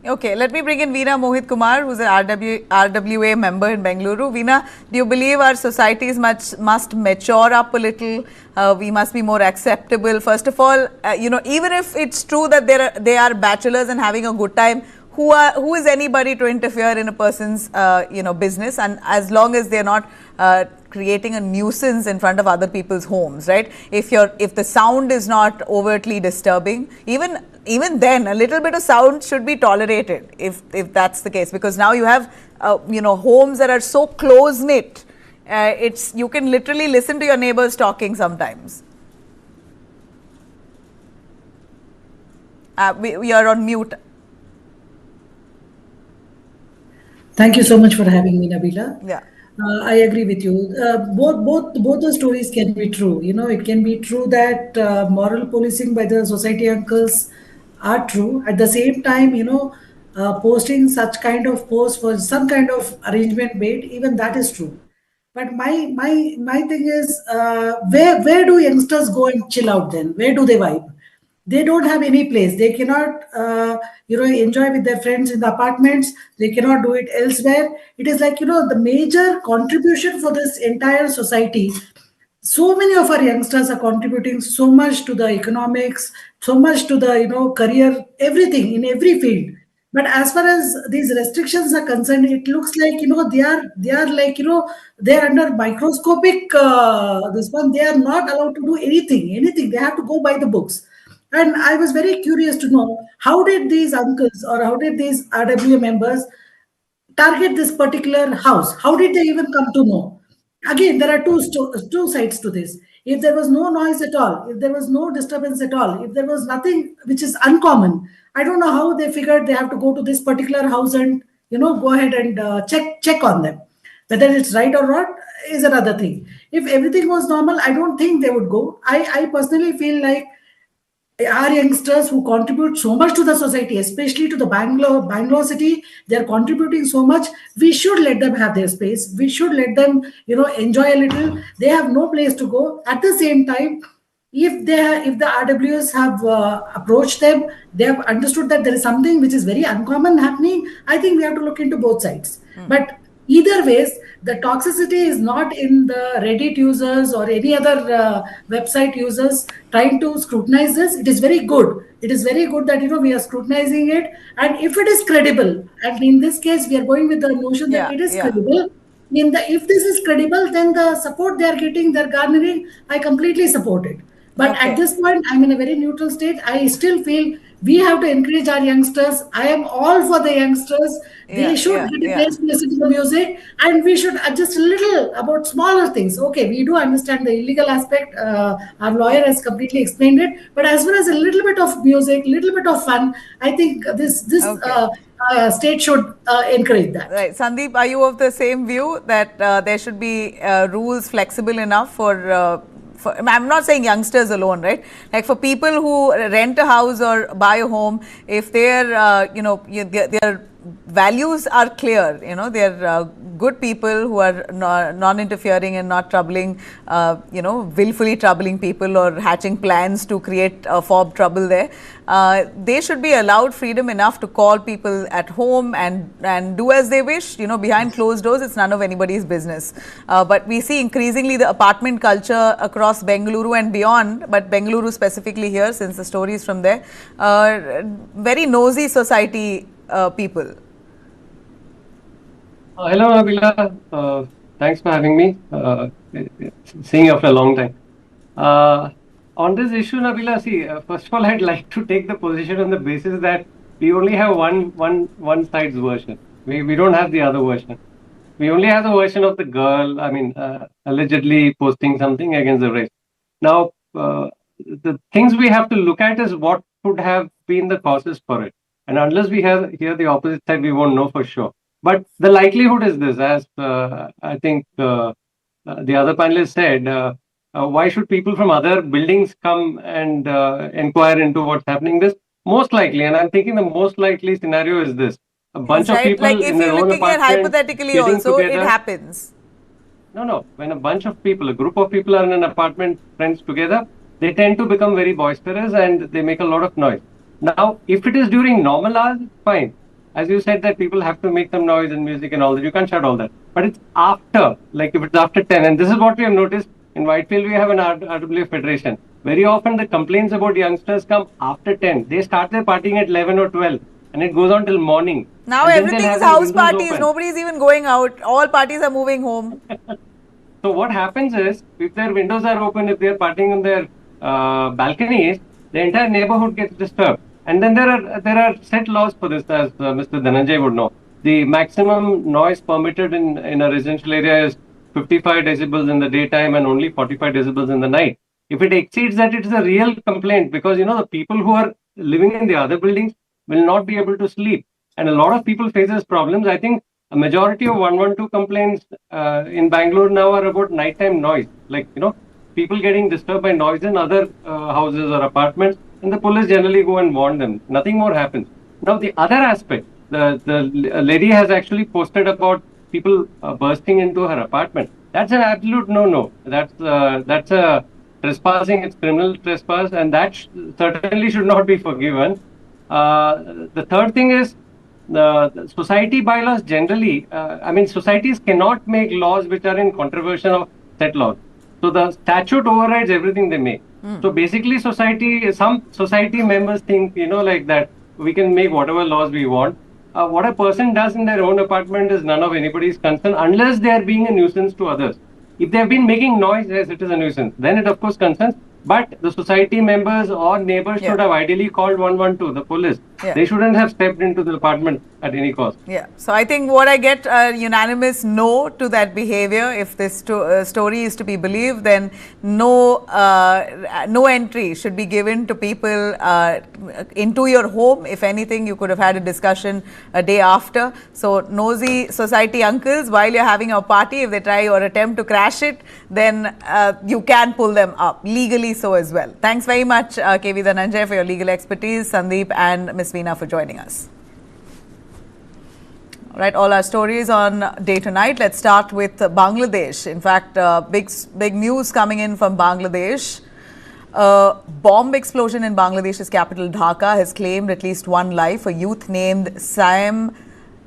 Okay, let me bring in Veena Mohit Kumar, who's an RWA member in Bengaluru. Veena, do you believe our societies must mature up a little? We must be more acceptable. First of all, even if it's true that they are bachelors and having a good time, who is anybody to interfere in a person's business? And as long as they're not creating a nuisance in front of other people's homes, right? If the sound is not overtly disturbing, even then a little bit of sound should be tolerated if that's the case, because now you have homes that are so close knit, you can literally listen to your neighbors talking sometimes. We are on mute. Thank you so much for having me, Nabila. Yeah. I agree with you. Both the stories can be true. It can be true that moral policing by the society uncles are true. At the same time, posting such kind of posts for some kind of arrangement made, even that is true. But my thing is, where do youngsters go and chill out then? Where do they vibe? They don't have any place. They cannot, enjoy with their friends in the apartments. They cannot do it elsewhere. It is like, the major contribution for this entire society. So many of our youngsters are contributing so much to the economics, so much to the, career, everything in every field. But as far as these restrictions are concerned, it looks like, they are like, they're under microscopic, this one, they are not allowed to do anything. They have to go by the books. And I was very curious to know, how did these uncles or how did these RWA members target this particular house? How did they even come to know? Again, there are two sides to this. If there was no noise at all, if there was no disturbance at all, if there was nothing which is uncommon, I don't know how they figured they have to go to this particular house and go ahead and check on them. Whether it's right or not is another thing. If everything was normal, I don't think they would go. I personally feel like our youngsters who contribute so much to the society, especially to the Bangalore city, they're contributing so much. We should let them have their space. We should let them, enjoy a little. They have no place to go. At the same time, if the RWS have approached them, they have understood that there is something which is very uncommon happening. I think we have to look into both sides. But either ways, the toxicity is not in the Reddit users or any other website users trying to scrutinize this. It is very good. It is very good that we are scrutinizing it, and if it is credible, and in this case we are going with the notion that it is credible. If this is credible, then the support they are getting, they're garnering, I completely support it. But at this point, I'm in a very neutral state. I still feel we have to encourage our youngsters. I am all for the youngsters. They should get a place to listen to the music, and we should adjust a little about smaller things. Okay, we do understand the illegal aspect. Our lawyer has completely explained it. But as far as a little bit of music, little bit of fun, I think this state should encourage that. Right. Sandeep, are you of the same view that there should be rules flexible enough for I'm not saying youngsters alone, right? Like for people who rent a house or buy a home, if their their values are clear, they're good people who are non-interfering and not troubling, willfully troubling people or hatching plans to create fob trouble there. They should be allowed freedom enough to call people at home and do as they wish. Behind closed doors, it's none of anybody's business. But we see increasingly the apartment culture across Bengaluru and beyond, but Bengaluru specifically here, since the story is from there, very nosy society people. Hello, Nabila. Thanks for having me. Seeing you after a long time. On this issue, Nabila, see, first of all, I'd like to take the position on the basis that we only have one side's version. We don't have the other version. We only have the version of the girl, allegedly posting something against the race. Now, the things we have to look at is what could have been the causes for it. And unless we hear the opposite side, we won't know for sure. But the likelihood is this, as I think the other panelists said, why should people from other buildings come and inquire into what's happening? This most likely, and I'm thinking the most likely scenario is this: a bunch of people like if in their you're own looking at apartment hypothetically getting also, together. it happens. No. When a bunch of people, a group of people are in an apartment, friends together, they tend to become very boisterous and they make a lot of noise. Now, if it is during normal hours, fine. As you said that people have to make some noise and music and all that, you can't shut all that. But it's after, like if it's after 10, and this is what we have noticed in Whitefield, we have an RWA federation. Very often the complaints about youngsters come after 10. They start their partying at 11 or 12 and it goes on till morning. Now everything is house parties, nobody's even going out, all parties are moving home. So what happens is, if their windows are open, if they are partying on their balconies, the entire neighborhood gets disturbed. And then there are set laws for this, as Mr. Dhananjay would know. The maximum noise permitted in a residential area is 55 decibels in the daytime and only 45 decibels in the night. If it exceeds that, it is a real complaint, because the people who are living in the other buildings will not be able to sleep. And a lot of people face these problems. I think a majority of 112 complaints in Bangalore now are about nighttime noise. Like, people getting disturbed by noise in other houses or apartments, and the police generally go and warn them. Nothing more happens. Now, the other aspect, the lady has actually posted about people bursting into her apartment. That's an absolute no-no. That's a trespassing. It's criminal trespass, and that certainly should not be forgiven. The third thing is, the society bylaws generally, societies cannot make laws which are in contravention of set laws. So the statute overrides everything they make. So basically some society members think, like that we can make whatever laws we want. What a person does in their own apartment is none of anybody's concern, unless they are being a nuisance to others. If they have been making noise, yes, it is a nuisance. Then it of course concerns. But the society members or neighbors should have ideally called 112, the police. They shouldn't have stepped into the apartment at any cost. Yeah. So I think what I get unanimous no to that behavior. If this story is to be believed, then no entry should be given to people into your home. If anything, you could have had a discussion a day after. So nosy society uncles, while you're having a party, if they try or attempt to crash it, then you can pull them up legally. So as well. Thanks very much, KV Dhananjay, for your legal expertise, Sandeep and Ms. Veena for joining us. All right, all our stories on Day to Night. Let's start with Bangladesh. In fact, big news coming in from Bangladesh. Bomb explosion in Bangladesh's capital Dhaka has claimed at least one life. A youth named Siam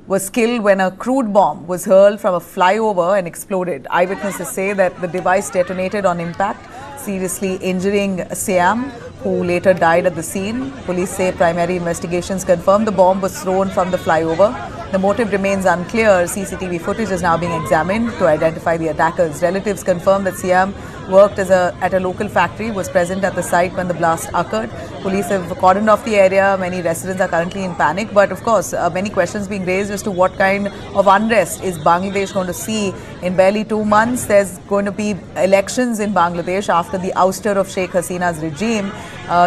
was killed when a crude bomb was hurled from a flyover and exploded. Eyewitnesses say that the device detonated on impact, seriously injuring Siam, who later died at the scene. Police say primary investigations confirm the bomb was thrown from the flyover. The motive remains unclear. CCTV footage is now being examined to identify the attackers. Relatives confirm that Siam worked at a local factory, was present at the site when the blast occurred. Police have cordoned off the area. Many residents are currently in panic. But of course, many questions being raised as to what kind of unrest is Bangladesh going to see in barely 2 months. There's going to be elections in Bangladesh after the ouster of Sheikh Hasina's regime.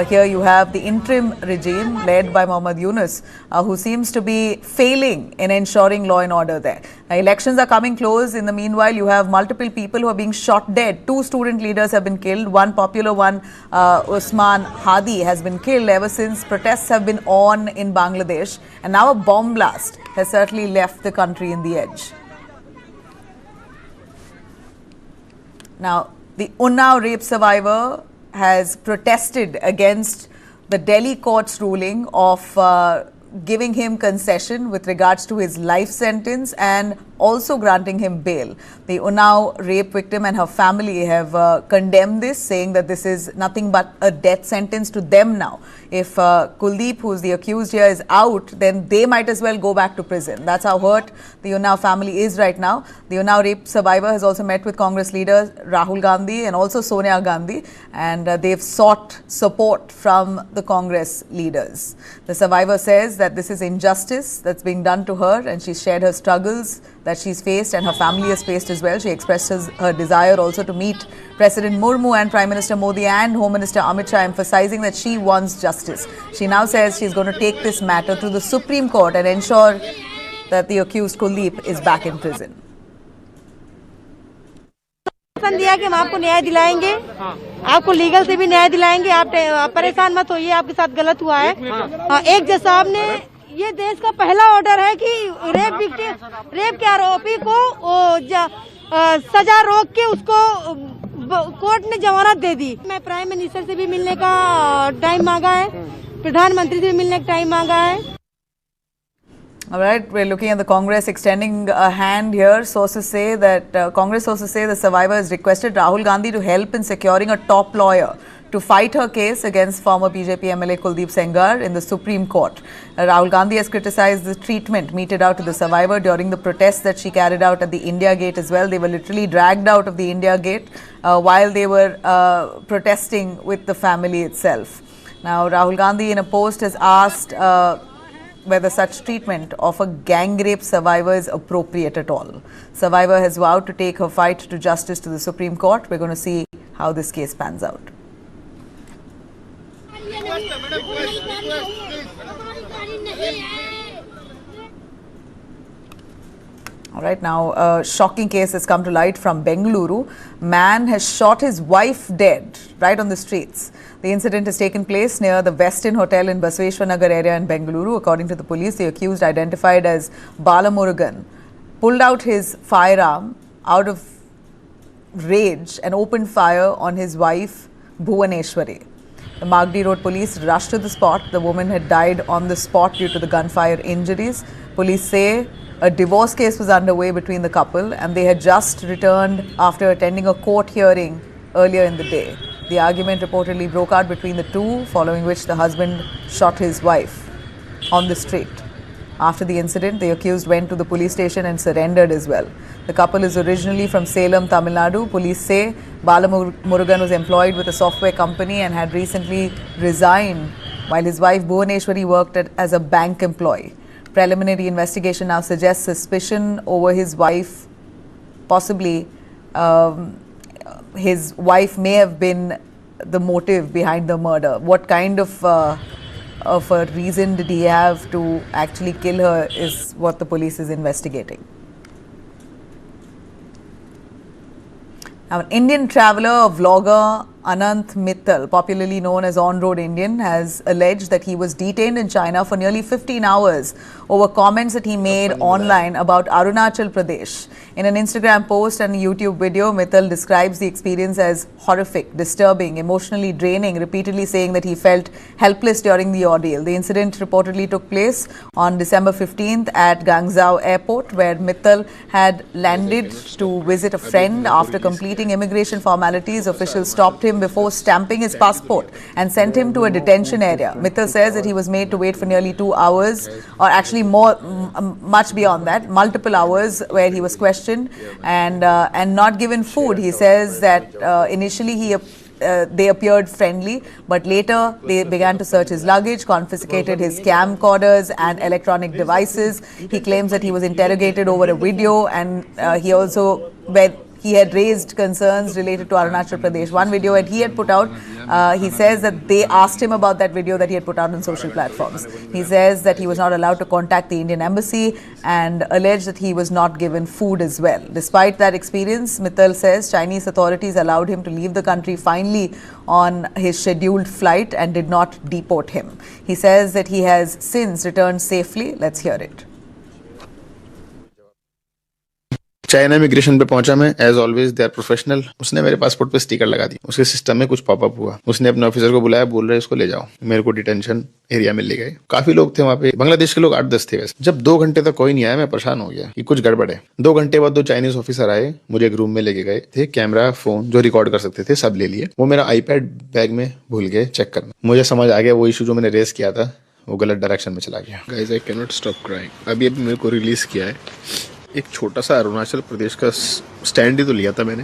Here you have the interim regime led by Mohammad Yunus, who seems to be failing in ensuring law and order there. Elections are coming close. In the meanwhile, you have multiple people who are being shot dead. 2 student leaders have been killed. One popular one, Usman Hadi, has been killed ever since protests have been on in Bangladesh. And now a bomb blast has certainly left the country in the edge. Now, the Unnao rape survivor has protested against the Delhi court's ruling of giving him concession with regards to his life sentence and also granting him bail. The Unnao rape victim and her family have condemned this, saying that this is nothing but a death sentence to them now. If Kuldeep, who's the accused here, is out, then they might as well go back to prison. That's how hurt the Unnao family is right now. The Unnao rape survivor has also met with Congress leaders Rahul Gandhi and also Sonia Gandhi, and they've sought support from the Congress leaders. The survivor says that this is injustice that's being done to her, and she shared her struggles that she's faced and her family has faced as well. She expresses her desire also to meet President Murmu and Prime Minister Modi and Home Minister Amit Shah, emphasizing that she wants justice. She now says she's going to take this matter to the Supreme Court and ensure that the accused Kuldeep is back in prison. दिया कि हम आपको न्याय दिलाएंगे, आपको legal से भी न्याय दिलाएंगे, आप परेशान मत होइए, आपके साथ गलत हुआ है। एक जज साहब ने ये देश का पहला ऑर्डर है कि रेप के आरोपी को सजा रोक के उसको कोर्ट ने जमानत दे दी। मैं प्राइम मिनिस्टर से भी मिलने का टाइम मांगा है, प्रधानमंत्री से भी मिलने का टाइम मांगा है। All right, we're looking at the Congress extending a hand here. Sources say that Congress sources say the survivor has requested Rahul Gandhi to help in securing a top lawyer to fight her case against former BJP MLA Kuldeep Sengar in the Supreme Court. Rahul Gandhi has criticized the treatment meted out to the survivor during the protests that she carried out at the India Gate as well. They were literally dragged out of the India Gate while they were protesting with the family itself. Now, Rahul Gandhi in a post has asked whether such treatment of a gang rape survivor is appropriate at all. Survivor has vowed to take her fight to justice to the Supreme Court. We're going to see how this case pans out. All right, now a shocking case has come to light from Bengaluru. Man has shot his wife dead right on the streets. The incident has taken place near the Westin Hotel in Basveshwanagar area in Bengaluru. According to the police, the accused, identified as Balamurugan, pulled out his firearm out of rage and opened fire on his wife, Bhuvaneshwari. The Magdi Road police rushed to the spot. The woman had died on the spot due to the gunfire injuries. Police say a divorce case was underway between the couple and they had just returned after attending a court hearing earlier in the day. The argument reportedly broke out between the two, following which the husband shot his wife on the street. After the incident, the accused went to the police station and surrendered as well. The couple is originally from Salem, Tamil Nadu. Police say Balamurugan was employed with a software company and had recently resigned, while his wife Bhuvaneshwari worked as a bank employee. Preliminary investigation now suggests suspicion over his wife. Possibly his wife may have been the motive behind the murder. What kind of a reason did he have to actually kill her is what the police is investigating. Now, an Indian traveller, vlogger Anant Mittal, popularly known as On-Road Indian, has alleged that he was detained in China for nearly 15 hours over comments that he made online about Arunachal Pradesh. In an Instagram post and a YouTube video, Mittal describes the experience as horrific, disturbing, emotionally draining, repeatedly saying that he felt helpless during the ordeal. The incident reportedly took place on December 15th at Guangzhou Airport, where Mittal had landed to visit a friend. After completing immigration formalities, officials stopped him before stamping his passport and sent him to a detention area. Mittal says that he was made to wait for nearly 2 hours, or actually more, much beyond that, multiple hours, where he was questioned and not given food. He says that initially they appeared friendly, but later they began to search his luggage, confiscated his camcorders and electronic devices. He claims that he was interrogated over a video, and he had raised concerns related to Arunachal Pradesh. One video that he had put out, he says that they asked him about that video that he had put out on social platforms. He says that he was not allowed to contact the Indian embassy and alleged that he was not given food as well. Despite that experience, Mittal says Chinese authorities allowed him to leave the country finally on his scheduled flight and did not deport him. He says that he has since returned safely. Let's hear it. China immigration पे पहुंचा मैं, as always they are professional. उसने मेरे passport पे sticker लगा दी। उसके system में कुछ पॉपअप हुआ, उसने अपने ऑफिसर को बुलाया, बोल रहे इसको ले जाओ। मेरे को डिटेंशन एरिया में ले गए। काफी लोग थे वहाँ पे, बांग्लादेश के लोग 8-10 थे वैसे। जब 2 घंटे तक कोई नहीं आया, मैं परेशान हो गया कि कुछ गड़बड़ है। 2 घंटे बाद 2 चाइनीज ऑफिसर आए, मुझे एक रूम में लेके गए थे। कैमरा, फोन जो रिकॉर्ड कर सकते थे सब ले लिए। वो मेरा आईपैड बैग में भूल गए चेक करना। मुझे समझ आ गया वो इशू जो मैंने रेस किया था वो गलत डायरेक्शन में चला गया। Guys, I can not stop crying. अभी मेरे को रिलीज किया है। एक छोटा सा अरुणाचल प्रदेश का स्टैंड ही तो लिया था मैंने।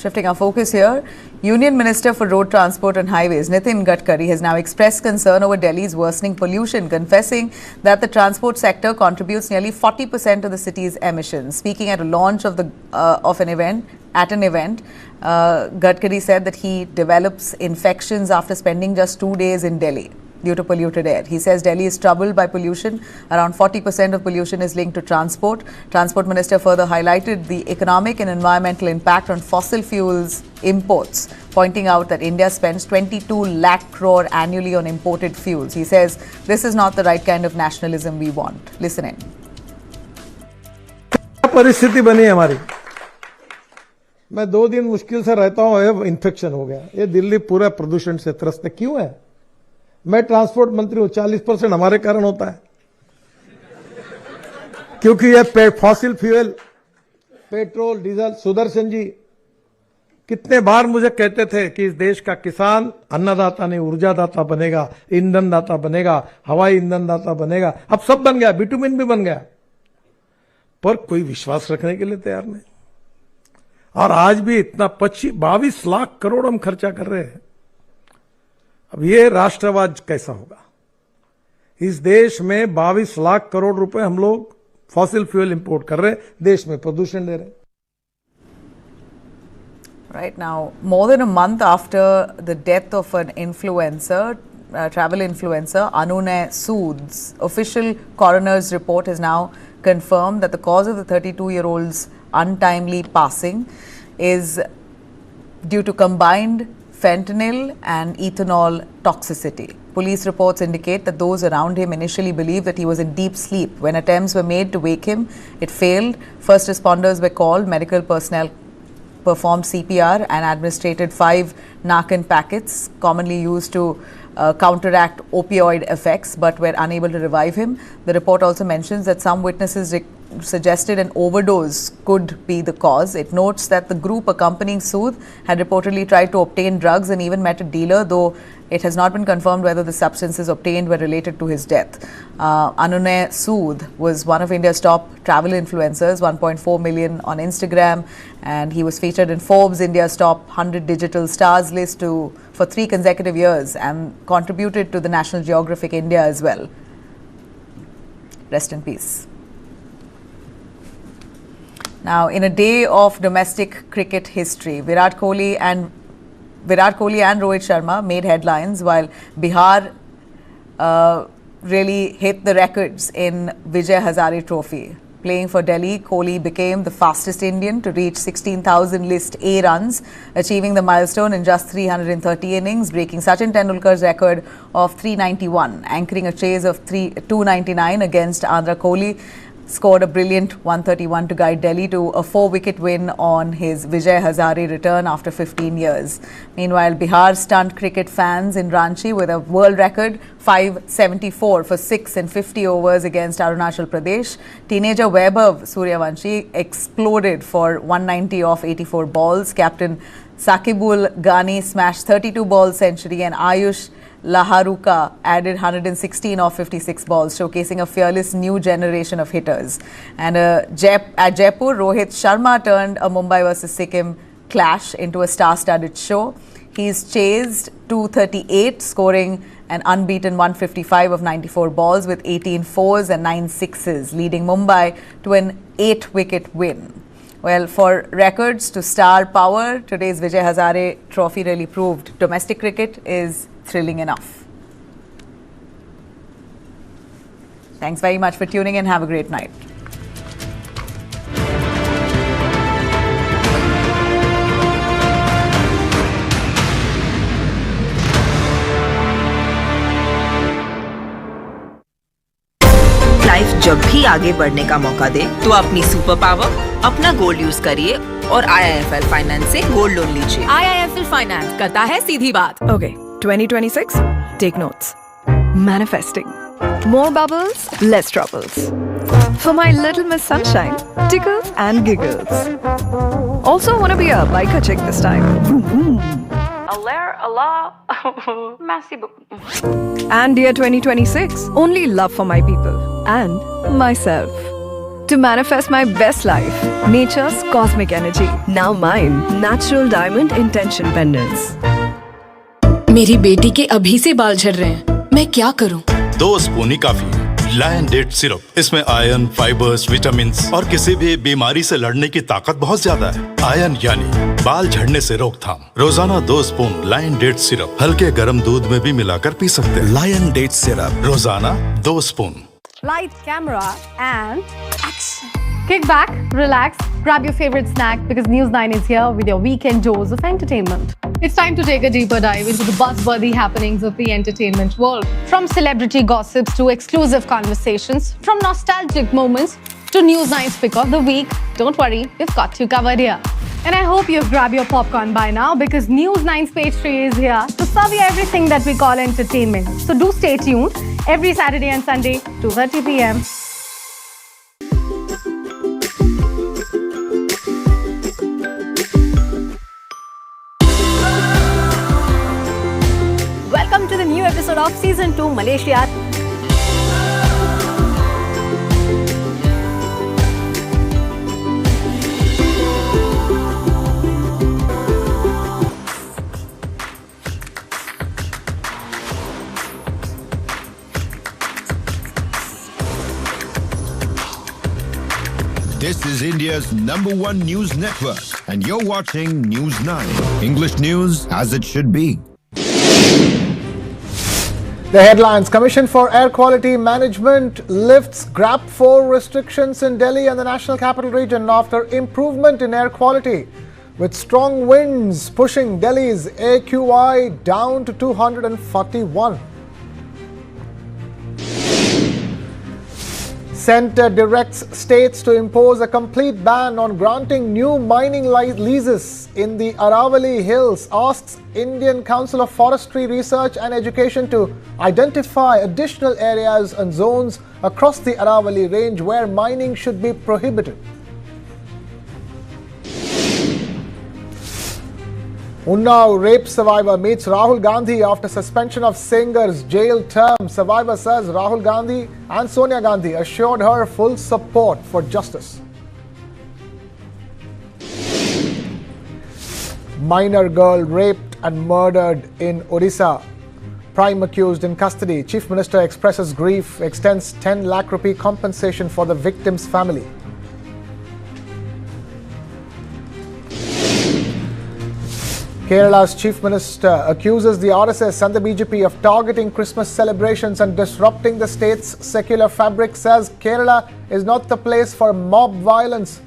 Shifting our focus here, Union Minister for Road Transport and Highways, Nitin Gadkari, has now expressed concern over Delhi's worsening pollution, confessing that the transport sector contributes nearly 40% of the city's emissions. Speaking at a launch of an event, Gadkari said that he develops infections after spending just 2 days in Delhi due to polluted air. He says Delhi is troubled by pollution. Around 40% of pollution is linked to transport. Transport Minister further highlighted the economic and environmental impact on fossil fuels imports, pointing out that India spends 22 lakh crore annually on imported fuels. He says this is not the right kind of nationalism we want. Listen in. परिस्थिति बनी है हमारी। मैं 2 दिन मुश्किल से रहता हूँ, इन्फेक्शन हो गया। ये दिल्ली पूरा प्रदूषण से त्रस्त है। क्यों है? मैं ट्रांसपोर्ट मंत्री हूं, 40% हमारे कारण होता है, क्योंकि ये fossil fuel, petrol, diesel. Sudarshan ji कितने बार मुझे कहते थे कि इस देश का किसान अन्नदाता नहीं ऊर्जादाता बनेगा, ईंधन दाता बनेगा, हवाई ईंधन दाता बनेगा। अब सब बन गया, बिटुमिन भी बन गया, पर कोई विश्वास रखने के लिए तैयार नहीं। और आज भी इतना 22 लाख करोड़ हम खर्चा कर रहे हैं। अब ये राष्ट्रवाद कैसा होगा? इस देश में 22 लाख करोड़ रुपए हम लोग फॉसिल फ्यूल इंपोर्ट कर रहे हैं, देश में प्रदूषण दे रहे हैं। Right now, more than a month after the death of an influencer, travel influencer, Unnao Sood's official coroner's report has now confirmed that the cause of the 32-year-old's untimely passing is due to combined fentanyl and ethanol toxicity. Police reports indicate that those around him initially believed that he was in deep sleep. When attempts were made to wake him, it failed. First responders were called, medical personnel performed CPR and administered 5 Narcan packets, commonly used to counteract opioid effects, but were unable to revive him. The report also mentions that some witnesses suggested an overdose could be the cause. It notes that the group accompanying Sood had reportedly tried to obtain drugs and even met a dealer, though it has not been confirmed whether the substances obtained were related to his death. Unnao Sood was one of India's top travel influencers, 1.4 million on Instagram, and he was featured in Forbes India's top 100 digital stars list for 3 consecutive years and contributed to the National Geographic India as well. Rest in peace. Now, in a day of domestic cricket history, Virat Kohli and Rohit Sharma made headlines, while Bihar really hit the records in Vijay Hazare Trophy. Playing for Delhi, Kohli became the fastest Indian to reach 16,000 list A runs, achieving the milestone in just 330 innings, breaking Sachin Tendulkar's record of 391, anchoring a chase of 299 against Andhra. Kohli scored a brilliant 131 to guide Delhi to a 4-wicket win on his Vijay Hazare return after 15 years. Meanwhile, Bihar stunned cricket fans in Ranchi with a world record 574 for 6 in 50 overs against Arunachal Pradesh. Teenager Vaibhav Suryavanshi exploded for 190 off 84 balls. Captain Sakibul Ghani smashed 32-ball century, and Ayush Laharuka added 116 off 56 balls, showcasing a fearless new generation of hitters. And at Jaipur, Rohit Sharma turned a Mumbai versus Sikkim clash into a star-studded show. He's chased 238, scoring an unbeaten 155 of 94 balls with 18 fours and 9 sixes, leading Mumbai to an 8-wicket win. Well, for records to star power, today's Vijay Hazare Trophy really proved domestic cricket is thrilling enough. Thanks very much for tuning in. Have a great night. Life जब भी आगे बढ़ने का मौका दे तो अपनी super power, अपना gold use करिए और IIFL फाइनेंस से गोल्ड लोन लीजिए। IIFL फाइनेंस करता है सीधी बात। Okay, 2026, take notes. Manifesting. More bubbles, less troubles. For my little Miss Sunshine, tickles and giggles. Also wanna be a biker chick this time. Vroom, vroom. Allah, merci beaucoup. And dear 2026, only love for my people and myself. to manifest my best life. Nature's cosmic energy. Now mine. Natural diamond intention pendants. मेरी बेटी के अभी से बाल झड़ रहे हैं, मैं क्या करूं? 2 स्पून ही काफी है। लायन डेट सिरप, इसमें आयरन, फाइबर्स, विटामिन्स और किसी भी बीमारी से लड़ने की ताकत बहुत ज्यादा है। आयरन यानी बाल झड़ने से रोकथाम। रोजाना 2 स्पून लायन डेट सिरप हल्के गर्म दूध में भी मिलाकर पी सकते हैं। लायन डेट सिरप रोजाना 2 spoon. Light, camera, and action. Kick back, relax, grab your favorite snack because News9 is here with your weekend dose of entertainment. It's time to take a deeper dive into the buzzworthy happenings of the entertainment world. From celebrity gossips to exclusive conversations, from nostalgic moments to News9's pick of the week, don't worry, we've got you covered here. And I hope you've grabbed your popcorn by now because News9's page 3 is here to serve you everything that we call entertainment. So do stay tuned every Saturday and Sunday, 2:30 p.m. Welcome to the new episode of Season 2 Malaysia. This is India's #1 news network, and you're watching News9. English news as it should be. The headlines: Commission for Air Quality Management lifts GRAP 4 restrictions in Delhi and the National Capital Region after improvement in air quality, with strong winds pushing Delhi's AQI down to 241. Centre directs states to impose a complete ban on granting new mining leases in the Aravalli Hills, asks Indian Council of Forestry Research and Education to identify additional areas and zones across the Aravalli range where mining should be prohibited. Unnao rape survivor meets Rahul Gandhi after suspension of singer's jail term. Survivor says Rahul Gandhi and Sonia Gandhi assured her full support for justice. Minor girl raped and murdered in Odisha. Prime accused in custody. Chief Minister expresses grief, extends 10 lakh rupee compensation for the victim's family. Kerala's Chief Minister accuses the RSS and the BJP of targeting Christmas celebrations and disrupting the state's secular fabric, says Kerala is not the place for mob violence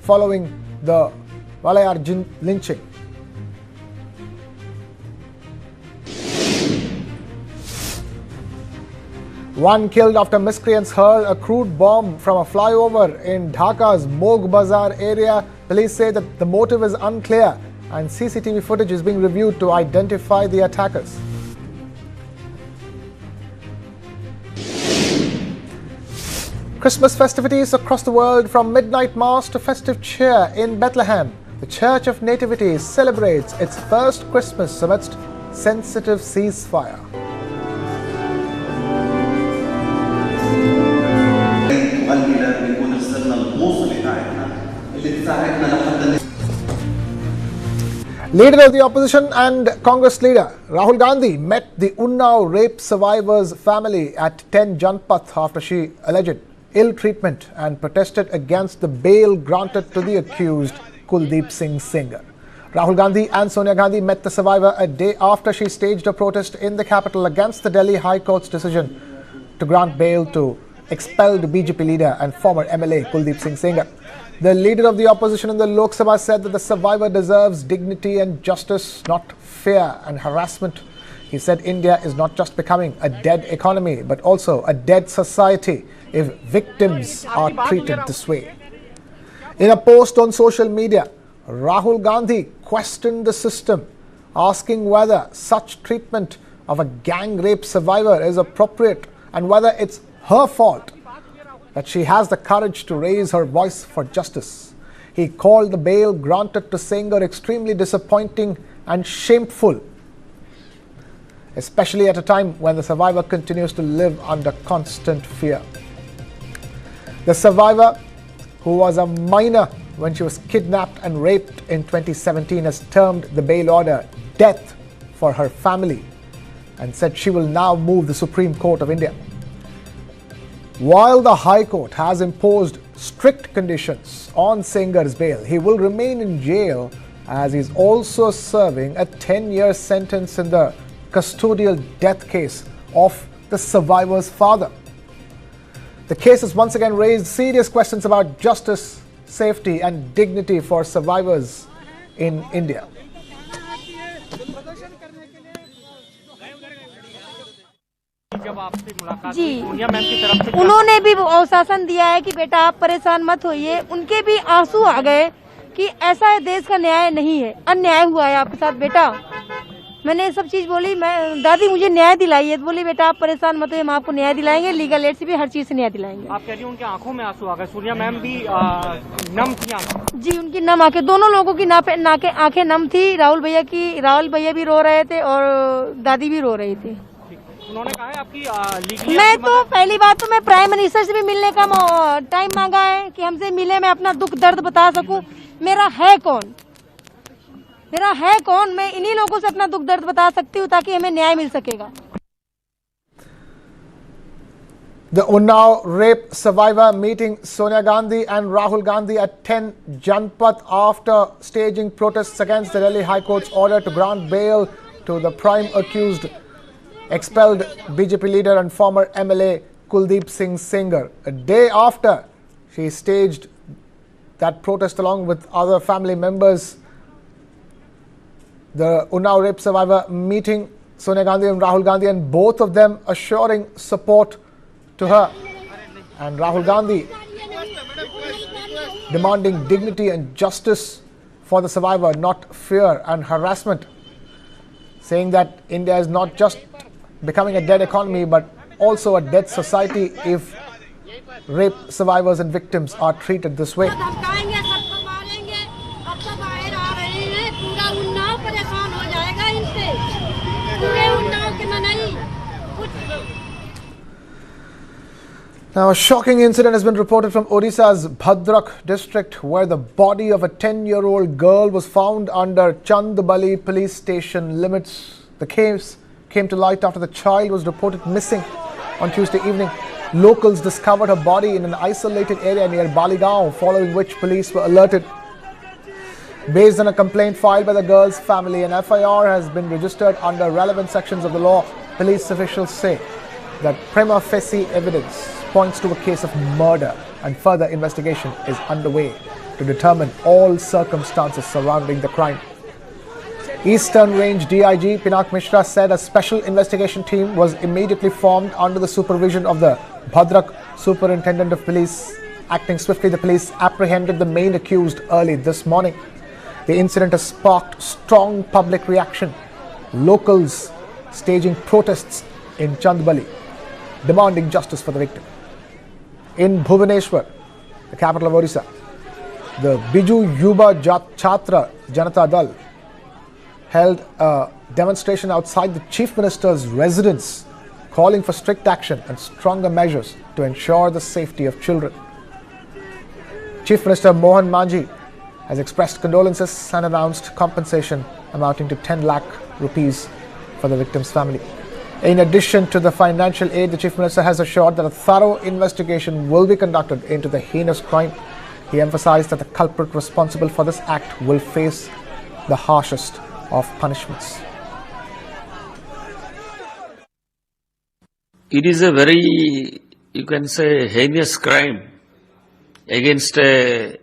following the Valayar lynching. One killed after miscreants hurl a crude bomb from a flyover in Dhaka's Mog Bazar area. Police say that the motive is unclear and CCTV footage is being reviewed to identify the attackers. Christmas festivities across the world, from midnight mass to festive cheer in Bethlehem. The Church of Nativity celebrates its first Christmas amidst sensitive ceasefire. Leader of the opposition and Congress leader Rahul Gandhi met the Unnao rape survivor's family at 10 Janpath after she alleged ill treatment and protested against the bail granted to the accused Kuldeep Singh Sengar. Rahul Gandhi and Sonia Gandhi met the survivor a day after she staged a protest in the capital against the Delhi High Court's decision to grant bail to expelled BJP leader and former MLA Kuldeep Singh Sengar. The leader of the opposition in the Lok Sabha said that the survivor deserves dignity and justice, not fear and harassment. He said India is not just becoming a dead economy, but also a dead society if victims are treated this way. In a post on social media, Rahul Gandhi questioned the system, asking whether such treatment of a gang rape survivor is appropriate and whether it's her fault that she has the courage to raise her voice for justice. He called the bail granted to Sengar extremely disappointing and shameful, especially at a time when the survivor continues to live under constant fear. The survivor who was a minor when she was kidnapped and raped in 2017, has termed the bail order death for her family and said she will now move the Supreme Court of India. While the High Court has imposed strict conditions on Sengar's bail, he will remain in jail as he is also serving a 10-year sentence in the custodial death case of the survivor's father. The case has once again raised serious questions about justice, safety and dignity for survivors in India. जी, उन्होंने भी आश्वासन दिया है कि बेटा आप परेशान मत होइए। उनके भी आंसू आ गए कि ऐसा देश का न्याय नहीं है, अन्याय हुआ है आपके साथ बेटा। मैंने सब चीज बोली, मैं दादी मुझे न्याय दिलाइए, तो बोली बेटा आप परेशान मत होइए, हम आपको न्याय दिलाएंगे, लीगल एड से भी हर चीज से न्याय दिलाएंगे। आप कह रही हैं उनके आंखों में आंसू आ गए, सूर्या मैम भी नम थी आंखें। जी, उनकी नम आंखें, दोनों लोगों की आंखें नम थी। राहुल भैया भी रो रहे थे और दादी भी रो रही थी। उन्होंने कहा है आपकी मैं तो पहली बात तो मैं प्राइम मिनिस्टर से भी मिलने का टाइम मांगा है कि हमसे मिले, मैं अपना दुख दर्द बता सकूं। मेरा है कौन, मैं इन्हीं लोगों से अपना दुख दर्द बता सकती हूँ ताकि हमें न्याय मिल सकेगा। The Unnao rape survivor meeting Sonia Gandhi and Rahul Gandhi at 10 Janpath after staging protests against the Delhi High Court's order to grant bail to the prime accused, expelled BJP leader and former MLA Kuldeep Singh Sengar. A day after she staged that protest along with other family members, the Unnao rape survivor meeting Sonia Gandhi and Rahul Gandhi, and both of them assuring support to her, and Rahul Gandhi demanding dignity and justice for the survivor, not fear and harassment, saying that India is not just becoming a dead economy but also a dead society if rape survivors and victims are treated this way. Now, a shocking incident has been reported from Odisha's Bhadrak district, where the body of a 10-year-old girl was found under Chandbali police station limits. The case came to light after the child was reported missing on Tuesday evening. Locals discovered her body in an isolated area near Baligaon, following which police were alerted. Based on a complaint filed by the girl's family, an FIR has been registered under relevant sections of the law. Police officials say that prima facie evidence points to a case of murder, and further investigation is underway to determine all circumstances surrounding the crime. Eastern Range DIG Pinak Mishra said a special investigation team was immediately formed under the supervision of the Bhadrak Superintendent of Police. Acting swiftly, the police apprehended the main accused early this morning. The incident has sparked strong public reaction. Locals staging protests in Chandbali, demanding justice for the victim. In Bhubaneswar, the capital of Odisha, the Biju Yuba Chhatra Janata Dal held a demonstration outside the Chief Minister's residence, calling for strict action and stronger measures to ensure the safety of children. Chief Minister Mohan Manji has expressed condolences and announced compensation amounting to 10 lakh rupees for the victim's family. In addition to the financial aid, the Chief Minister has assured that a thorough investigation will be conducted into the heinous crime. He emphasized that the culprit responsible for this act will face the harshest of punishments. It is a very, you can say, heinous crime against a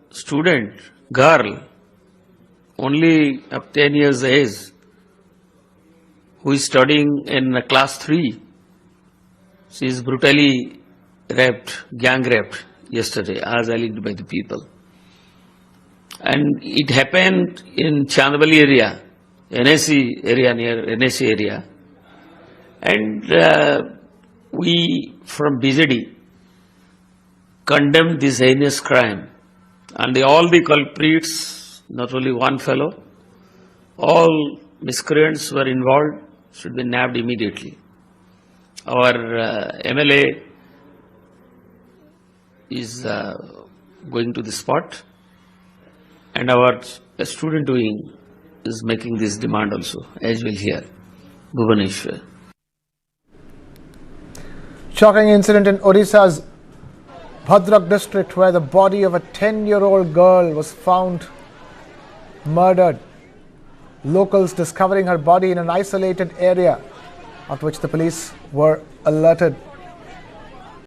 student, girl, only of 10 years age, who is studying in class 3. She is brutally raped, gang raped yesterday, as alleged by the people. And it happened in Chandbali area, NAC area, near NAC area. And we from BJD condemned this heinous crime. And all the culprits, not only one fellow, all miscreants were involved, should be nabbed immediately. Our MLA is going to the spot, and our student wing is making this demand also, as well here, Bhubaneswar. Shocking incident in Odisha's Bhadrak district, where the body of a 10-year-old girl was found murdered. Locals discovering her body in an isolated area, after which the police were alerted.